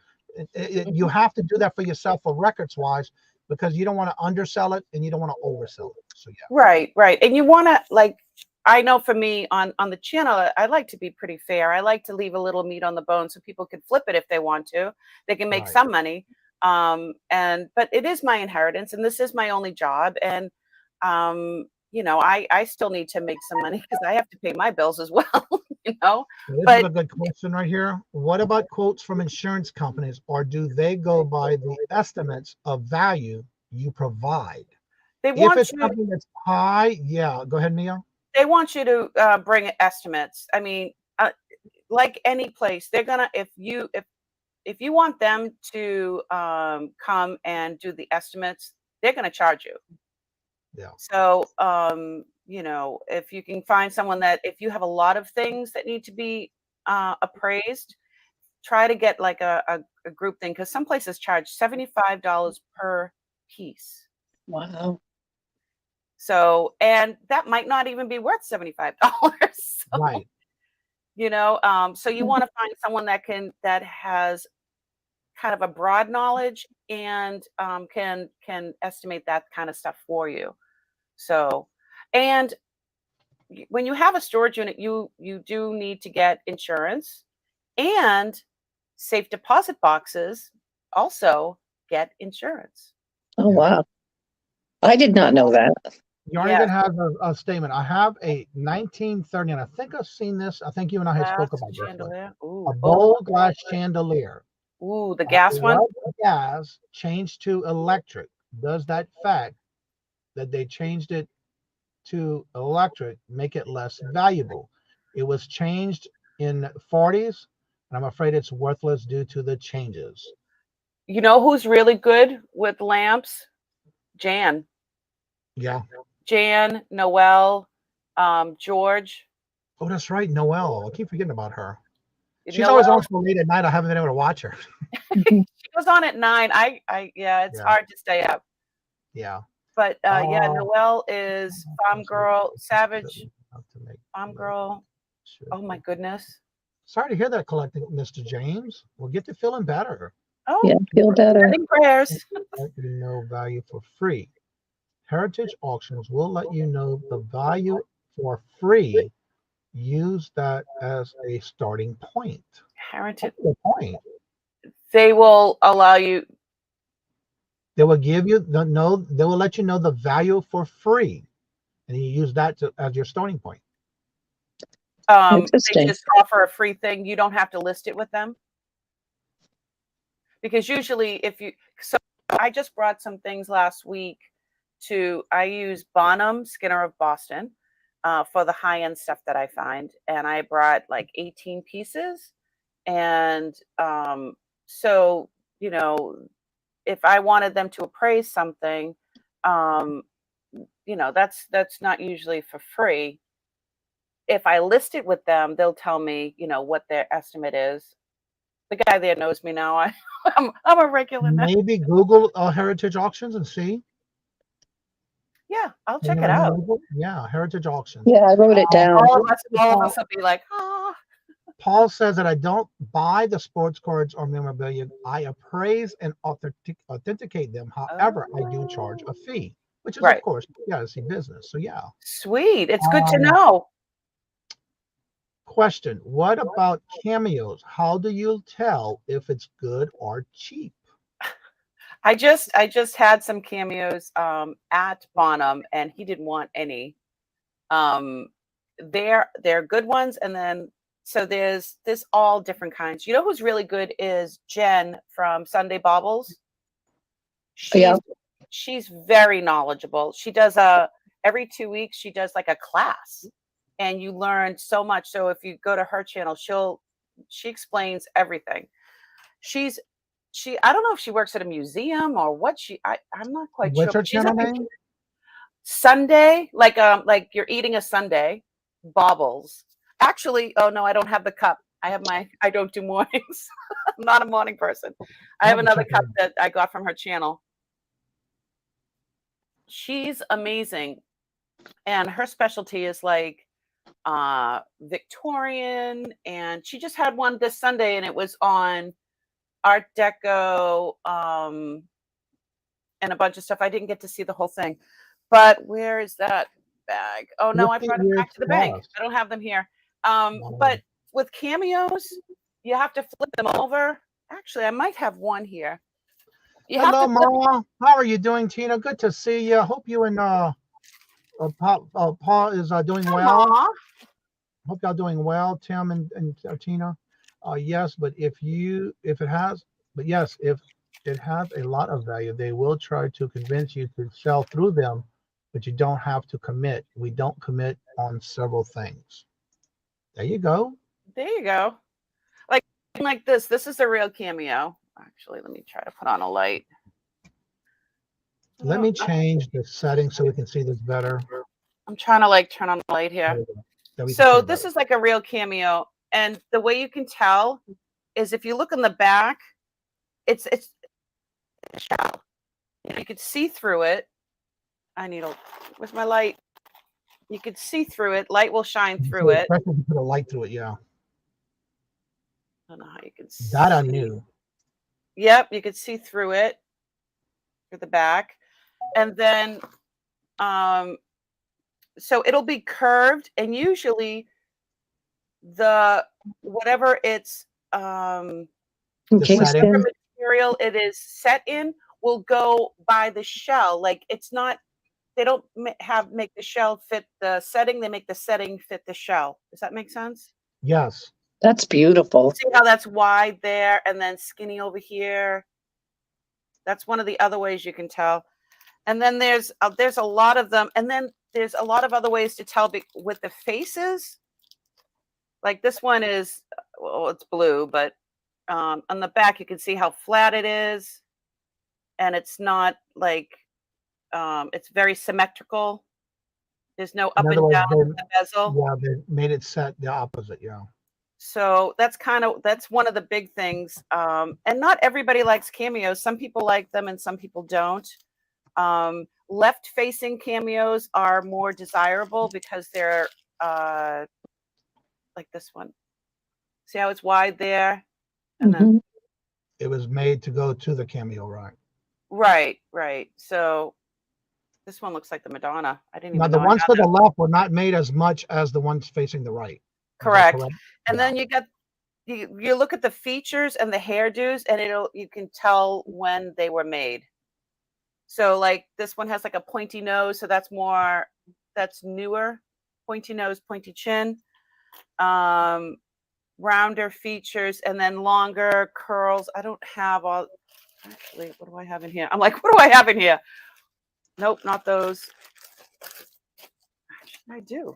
You Mhm. have to do that for yourself for records wise, because you don't want to undersell it and you don't want to oversell it. So yeah. Right, right. And you want to I know for me on the channel, I like to be pretty fair. I like to leave a little meat on the bone so people can flip it if they want to. They can make Right. some money. But it is my inheritance and this is my only job. And I still need to make some money because I have to pay my bills as well, This is But a good question right here. What about quotes from insurance companies, or do they go by the estimates of value you provide? they If want it's you something that's high, yeah, go ahead, Mia. they want you to bring estimates. I mean, like any place, they're gonna if you want them to come and do the estimates, they're gonna charge you. Yeah. So if you can find someone that if you have a lot of things that need to be appraised, try to get like a group thing because some places charge $75 per piece. Wow. So, and that might not even be worth $75. So, Right. so you want to find someone that has kind of a broad knowledge and can estimate that kind of stuff for you. So, and when you have a storage unit, you do need to get insurance and safe deposit boxes also get insurance. Oh, Yeah. wow. I did not know that. Yarnigan Yes. has a statement. I have a 1930, and I think I've seen this. I think you and I had Glass spoke about this one. chandelier. A Ooh. bold glass chandelier. Ooh, the gas one. What gas changed to electric? Does that fact that they changed it to electric make it less valuable? It was changed in 40s, and I'm afraid it's worthless due to the changes. You know who's really good with lamps? Jan. Yeah. Jan, Noel, George. Oh, that's right, Noelle. I keep forgetting about her. She's always Noel, on so late at night. I haven't been able to watch her. she goes on at 9. Yeah, it's Yeah. hard to stay up. Yeah. But yeah, Oh, Noel is Farm Girl, Savage, Farm Girl. Oh my goodness. sorry to hear that, collecting Mr. James. We'll get to feeling better. Oh, Yeah, feel better. sending prayers. Let you know value for free. Heritage auctions will let you know the value for free. Use that as a starting point. Heritage. That's a good point. They will allow you. They will give you they will let you know the value for free, and you use that as your starting point. They Interesting. just offer a free thing. You don't have to list it with them. Because usually so I just brought some things last week I use Bonham, Skinner of Boston, for the high-end stuff that I find. And I brought like 18 pieces. And So, you know, if I wanted them to appraise something, you know, that's not usually for free. If I list it with them, they'll tell me, you know, what their estimate is. The guy there knows me now. I'm a regular now. Maybe Google Heritage Auctions and see. Yeah, I'll check it out. Yeah, Heritage Auctions. Yeah, I wrote it down. All of us will be like, oh. Paul says that I don't buy the sports cards or memorabilia. I appraise and authenticate them. However, I do charge a fee, which is, Right. of course, see business. So, yeah. Sweet. It's good to know. Question: what about cameos? How do you tell if it's good or cheap? I just had some cameos at Bonham, and he didn't want any. They're good ones, and then so there's all different kinds. You know who's really good is Jen from Sunday Baubles. She's very knowledgeable. She does every 2 weeks she does like a class, and you learn so much. So if you go to her channel, she explains everything. I don't know if she works at a museum or what I'm not quite sure. What's her channel name? Sunday, like you're eating a sundae, Baubles. Actually, oh no, I don't have the cup. I don't do mornings. I'm not a morning person. I have another cup that I got from her channel. She's amazing. And her specialty is like Victorian, and she just had one this Sunday, and it was on Art Deco and a bunch of stuff. I didn't get to see the whole thing, but where is that bag? Oh no, I brought it back to the bank. I don't have them here. But with cameos, you have to flip them over. Actually, I might have one here. Hello, Mara. How are you doing, Tina? Good to see you. Hope you and Paul is doing well. Hope y'all doing well, Tim and Tina. Yes, but if it has a lot of value, they will try to convince you to sell through them, but you don't have to commit. We don't commit on several things. There you go. There you go. Like this. This is a real cameo. Actually, let me try to put on a light. Let me change the settings so we can see this better. I'm trying to turn on the light here. So this is like a real cameo. And the way you can tell is if you look in the back, it's a shell. You can see through it. Where's my light? You can see through it. Light will shine through it. Put a light through it, yeah. I don't know how you can see. That I knew. Yep, you could see through it, through the back. And then, so it'll be curved, and usually whatever it's the material it is set in will go by the shell. Like it's not, they don't make the shell fit the setting, they make the setting fit the shell. Does that make sense? Yes. That's beautiful. See how that's wide there and then skinny over here? That's one of the other ways you can tell. And then there's a lot of them. And then there's a lot of other ways to tell with the faces. Like this one is, well, it's blue, but on the back, you can see how flat it is. And it's not like, it's very symmetrical. There's no up and down in the bezel. Yeah, they made it set the opposite, yeah. So that's one of the big things. And not everybody likes cameos. Some people like them and some people don't. Left facing cameos are more desirable because they're like this one. See how it's wide there? And then it was made to go to the cameo, right? Right. So this one looks like the Madonna. I didn't even know. Now the ones to the left were not made as much as the ones facing the right. Correct. And then you look at the features and the hairdos, and you can tell when they were made. So like this one has like a pointy nose, so that's newer. Pointy nose, pointy chin, rounder features, and then longer curls. I don't have all. Actually, what do I have in here? I'm like, what do I have in here? Nope, not those. Actually, I do.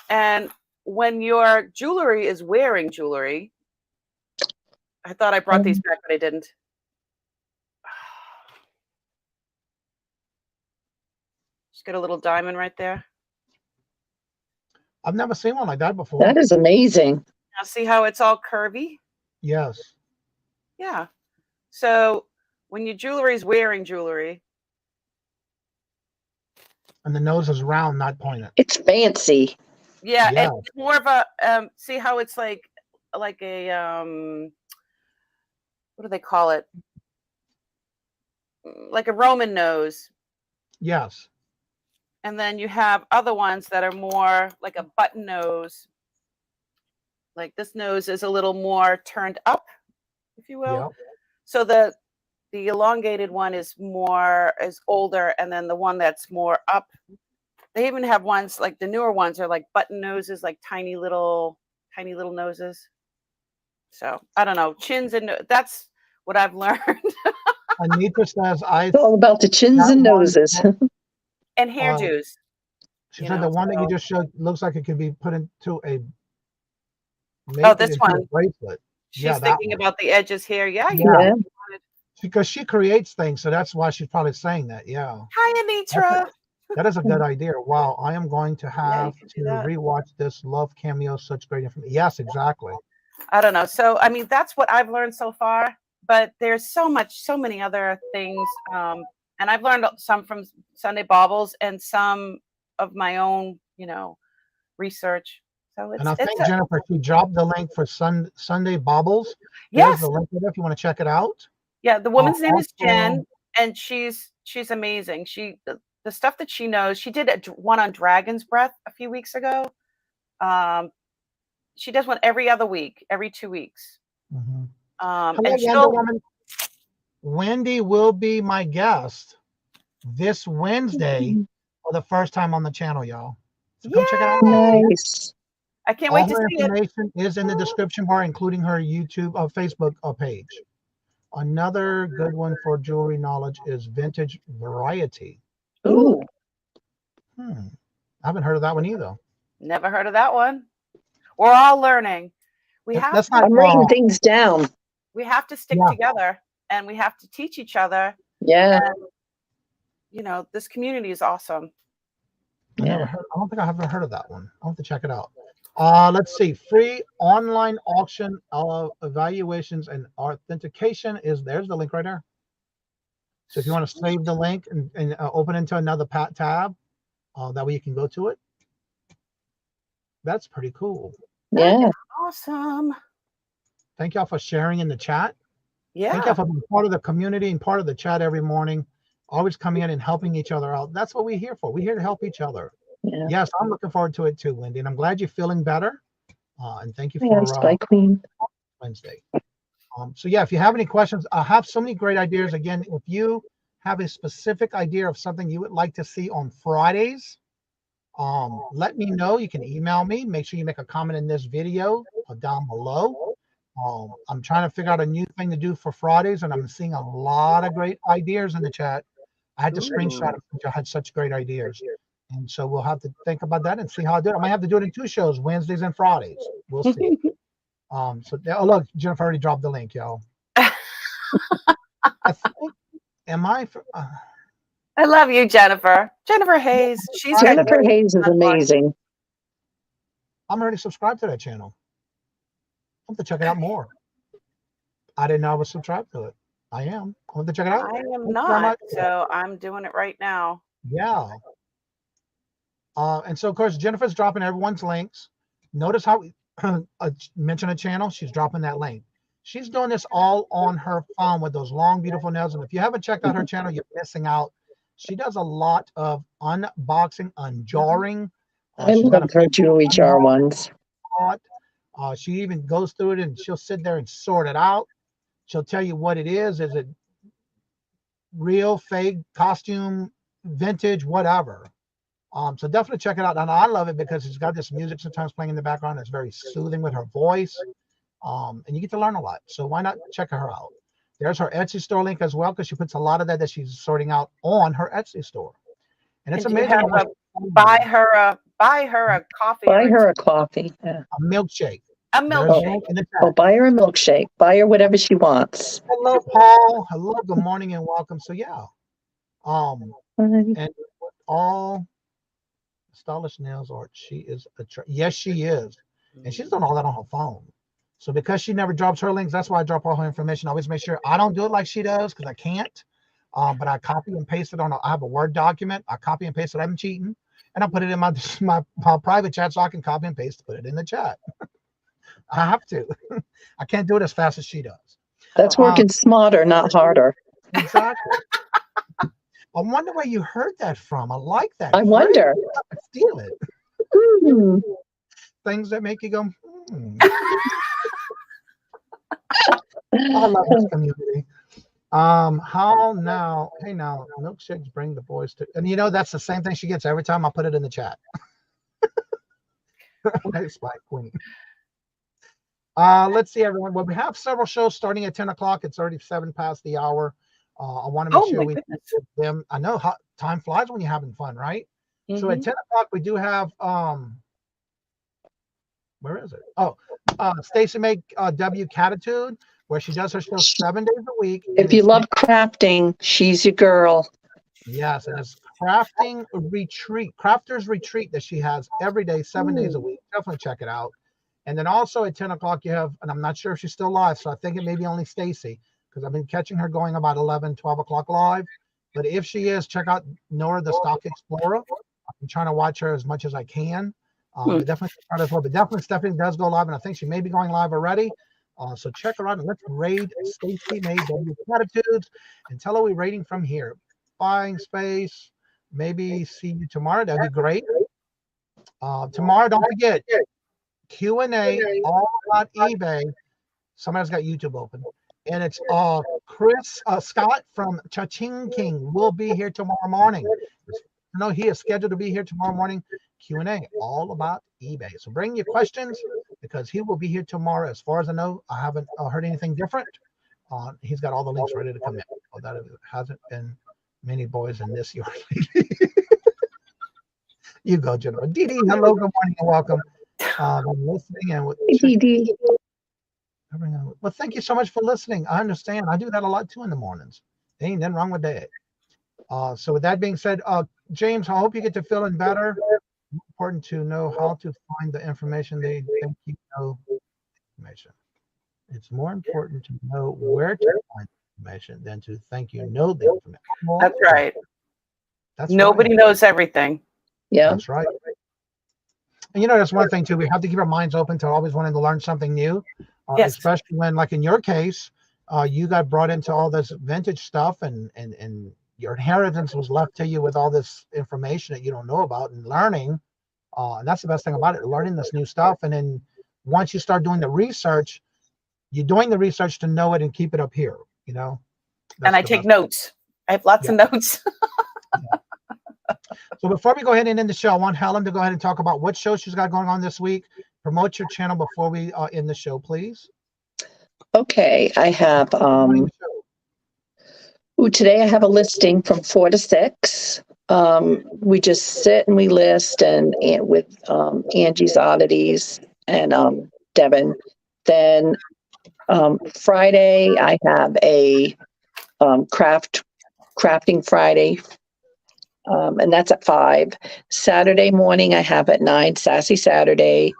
And when your jewelry is wearing jewelry, I thought I brought these back, but I didn't. Just get a little diamond right there. I've never seen one like that before. That is amazing. Now see how it's all curvy? Yes. Yeah. So when your jewelry is wearing jewelry. And the nose is round, not pointed. It's fancy. Yeah, and it's more of a see how it's like a what do they call it? Like a Roman nose. Yes. And then you have other ones that are more like a button nose. Like this nose is a little more turned up, if you will. Yep. So the elongated one is older, and then the one that's more up. They even have ones like the newer ones are like button noses, like tiny little noses. So I don't know, chins and that's what I've learned. Anita says it's all about the chins and noses. And hairdos. She said the one that you just showed looks like it could be put into a this one. bracelet. She's thinking about the edges here. Yeah. Because she creates things, so that's why she's probably saying that. Yeah. Hi, Anitra. That is a good idea. Wow, I am going to have to rewatch this. Love cameo, such great information. Yes, exactly. I don't know. So I mean, that's what I've learned so far. But there's so many other things. And I've learned some from Sunday Baubles and some of my own, research. So and I think Jennifer, she dropped the link for Sunday Baubles. Yes. There's the link there if you want to check it out. Yeah, the woman's name is Jen, and she's amazing. The stuff that she knows. She did one on Dragon's Breath a few weeks ago. She does one every other week, every 2 weeks. Mm-hmm. And Wendy will be my guest this Wednesday for the first time on the channel, y'all. So come check it out. Nice. I can't wait to see it. Information is in the description bar, including her YouTube or Facebook page. Another good one for jewelry knowledge is vintage variety. Ooh. I haven't heard of that one either. Never heard of that one. We're all learning. I'm writing things down. We have to stick together, and we have to teach each other. Yeah. And, this community is awesome. I don't think I haven't heard of that one. I'll have to check it out. Let's see. Free online auction evaluations and authentication there's the link right there. So if you want to save the link and open into another tab, that way you can go to it. That's pretty cool. Yeah. Awesome. Thank y'all for sharing in the chat. Yeah. Thank y'all for being part of the community and part of the chat every morning. Always coming in and helping each other out. That's what we're here for. We're here to help each other. Yeah. Yes, I'm looking forward to it too, Wendy. And I'm glad you're feeling better. And thank you for Wednesday. So yeah, if you have any questions, I have so many great ideas. Again, if you have a specific idea of something you would like to see on Fridays, let me know. You can email me. Make sure you make a comment in this video down below. I'm trying to figure out a new thing to do for Fridays, and I'm seeing a lot of great ideas in the chat. I had to screenshot it because I had such great ideas. And so we'll have to think about that and see how I do it. I might have to do it in 2 shows, Wednesdays and Fridays. We'll see. Look, Jennifer already dropped the link, y'all. I love you, Jennifer. Jennifer Hayes. Jennifer Hayes is amazing. I'm already subscribed to that channel. I have to check it out more. I didn't know I was subscribed to it. I am. I have to check it out. I am not, so I'm doing it right now. Yeah. And so, of course, Jennifer's dropping everyone's links. Notice how we mention a channel. She's dropping that link. She's doing this all on her phone with those long, beautiful nails. And if you haven't checked out her channel, you're missing out. She does a lot of unboxing, unjarring. I love her jewelry jar ones. She even goes through it and she'll sit there and sort it out. She'll tell you what it is. Is it real, fake, costume, vintage, whatever? So definitely check it out. And I love it because it's got this music sometimes playing in the background. It's very soothing with her voice. And you get to learn a lot. So why not check her out? There's her Etsy store link as well, because she puts a lot of that she's sorting out on her Etsy store. And it's amazing. Buy buy her a coffee. Buy or her a coffee. Yeah. A milkshake. a There's milkshake. link in the Oh, chat. buy her a milkshake. Buy her whatever she wants. Hello, Paul. Hello, good morning and welcome. So yeah, and all stylish nails art. She is yes, she is, and she's doing all that on her phone. So because she never drops her links, that's why I drop all her information. I always make sure I don't do it like she does because I can't. But I copy and paste it I have a Word document. I copy and paste it. I'm cheating, and I put it in my private chat so I can copy and paste, put it in the chat. I have to. I can't do it as fast as she does. That's working smarter, not harder. Exactly. I wonder where you heard that from. I like that. I wonder. Steal it. Hmm. Things that make you go, I love this community. How now? Hey, now, milkshakes bring the boys to, and that's the same thing she gets every time I put it in the chat. Nice spike, Queen. Let's see, everyone. Well, we have several shows starting at 10 o'clock. It's already 7 past the hour. I want to make sure we give them. I know how time flies when you're having fun, right? Mm-hmm. So at 10 o'clock, we do have, where is it? Oh, Stacey May W. Catitude, where she does her show 7 days a week. If you love crafting, she's your girl. Yes, and it's Crafters Retreat that she has every day, 7 days a week. Definitely check it out. And then also at 10 o'clock, you have, and I'm not sure if she's still live, so I think it may be only Stacy, because I've been catching her going about 11, 12 o'clock live. But if she is, check out Nora the Stock Explorer. I'm trying to watch her as much as I can. But definitely start as well. But definitely Stephanie does go live, and I think she may be going live already. So check her out, and let's raid Stacy May W Attitudes and tell her we're rating from here. Buying space. Maybe see you tomorrow. That'd be great. Tomorrow, don't forget. Q&A all about eBay. Somebody's got YouTube open, and it's Scott from Cha-Ching King will be here tomorrow morning. No, he is scheduled to be here tomorrow morning. Q&A all about eBay. So bring your questions because he will be here tomorrow. As far as I know, I haven't heard anything different. He's got all the links ready to come in. Well, that hasn't been many boys in this yard. You go, Jennifer. Dee Dee, hello, good morning, and welcome. I'm listening and well, thank you so much for listening. I understand. I do that a lot too in the mornings. There ain't nothing wrong with that. So with that being said, James, I hope you get to feeling better. It's important to know how to find the information they think you know information. It's more important to know where to find the information than to think you know the information. That's right. That's Nobody knows everything. Yeah. That's right. And that's one thing too. We have to keep our minds open to always wanting to learn something new, yes. Especially when, like in your case, you got brought into all this vintage stuff, and your inheritance was left to you with all this information that you don't know about and learning. And that's the best thing about it, learning this new stuff. And then once you start doing the research, you're doing the research to know it and keep it up here. And I take notes. I have lots of notes. So before we go ahead and end the show, I want Helen to go ahead and talk about what show she's got going on this week. Promote your channel before we end the show, please. Okay, I have today I have a listing from 4 to 6. We just sit and we list and with Angie's Oddities and Devin. Then Friday I have a crafting Friday. And that's at 5. Saturday morning, I have at 9, Sassy Saturday,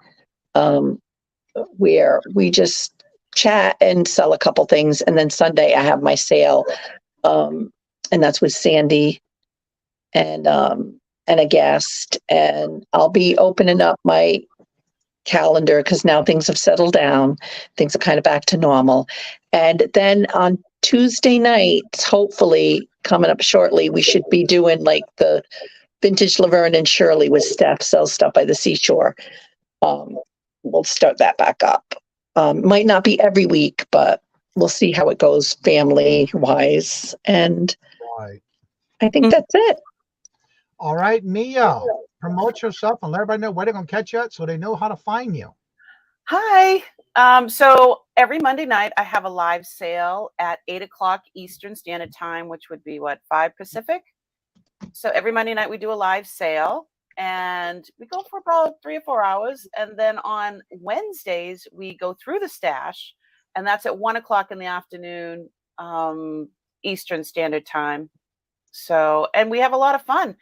where we just chat and sell a couple things. And then Sunday, I have my sale, and that's with Sandy and a guest. And I'll be opening up my calendar because now things have settled down. Things are kind of back to normal. And then on Tuesday nights, hopefully coming up shortly, we should be doing like the vintage Laverne and Shirley with Steph sells stuff by the seashore. We'll start that back up. Might not be every week, but we'll see how it goes family wise. And I think that's it. All right, Mia, promote yourself and let everybody know where they're going to catch you at so they know how to find you. Hi. So every Monday night, I have a live sale at 8 o'clock Eastern Standard Time, which would be 5 Pacific. So every Monday night we do a live sale. and we go for about 3 or 4 hours. And then on Wednesdays, we go through the stash, and that's at 1 o'clock in the afternoon, Eastern Standard Time. So, and we have a lot of fun.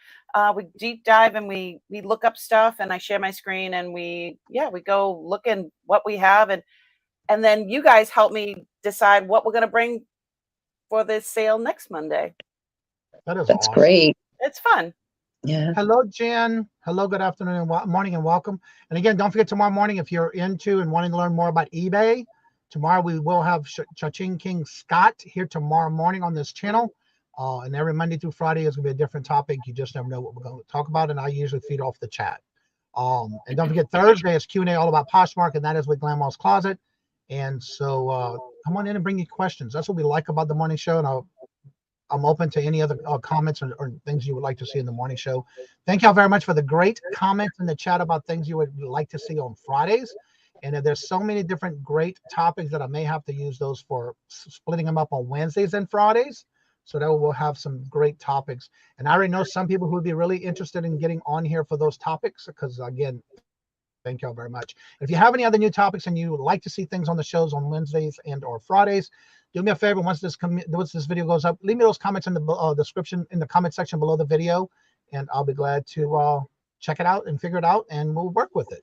We deep dive and we look up stuff, and I share my screen, and we go look in what we have, and then you guys help me decide what we're going to bring for this sale next Monday. That's awesome. Great. It's fun. Yeah. Hello, Jen. Hello, good afternoon and morning, and welcome. And again, don't forget tomorrow morning, if you're into and wanting to learn more about eBay, tomorrow we will have Cha-Ching King Scott here tomorrow morning on this channel. And every Monday through Friday is going to be a different topic. You just never know what we're going to talk about, and I usually feed off the chat. And don't forget, Thursday is Q&A all about Poshmark, and that is with Grandma's Closet. And so come on in and bring your questions. That's what we like about the morning show, and I'm open to any other comments or things you would like to see in the morning show. Thank y'all very much for the great comments in the chat about things you would like to see on Fridays. And if there's so many different great topics that I may have to use those for splitting them up on Wednesdays and Fridays. So that we'll have some great topics. And I already know some people who would be really interested in getting on here for those topics, because again, thank y'all very much. If you have any other new topics and you would like to see things on the shows on Wednesdays and or Fridays, do me a favor. Once this video goes up, leave me those comments in the description, in the comment section below the video, and I'll be glad to check it out and figure it out, and we'll work with it.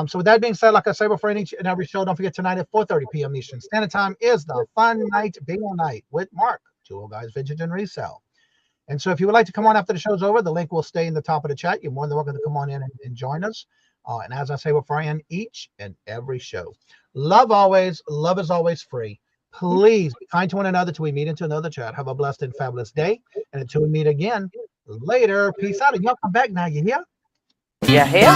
So with that being said, like I say before each and every show, don't forget tonight at 4:30 p.m. Eastern Standard Time is the Fun Night Bingo Night with Mark, Two Old Guys Vintage and Resell. And so if you would like to come on after the show's over, the link will stay in the top of the chat. You're more than welcome to come on in and join us. And as I say before I end each and every show, love always, love is always free. Please be kind to one another till we meet into another chat. Have a blessed and fabulous day. And until we meet again later, peace out. And y'all come back now. You hear? You hear?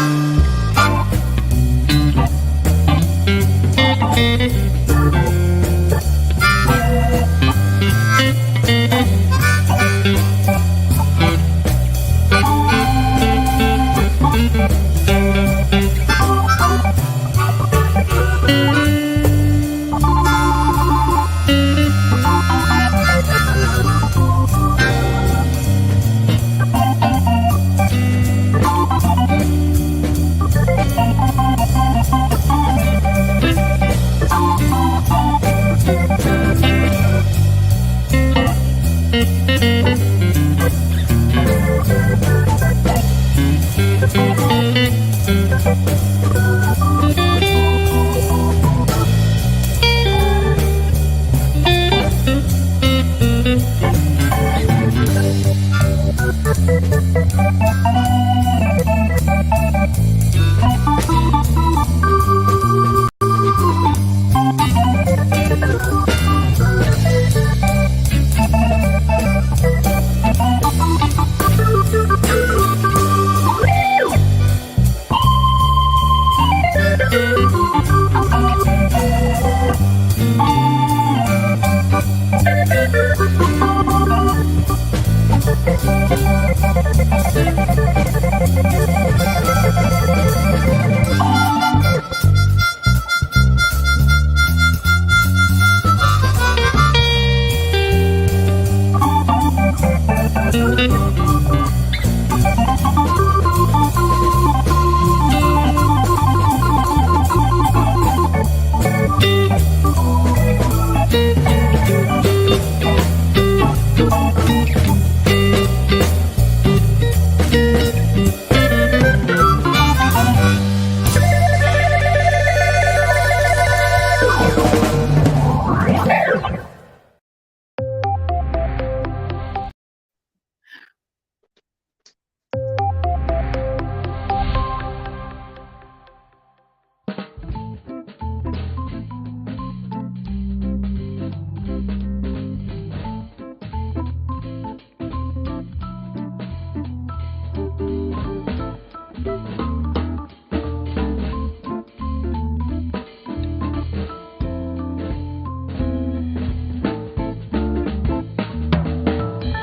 Thank you.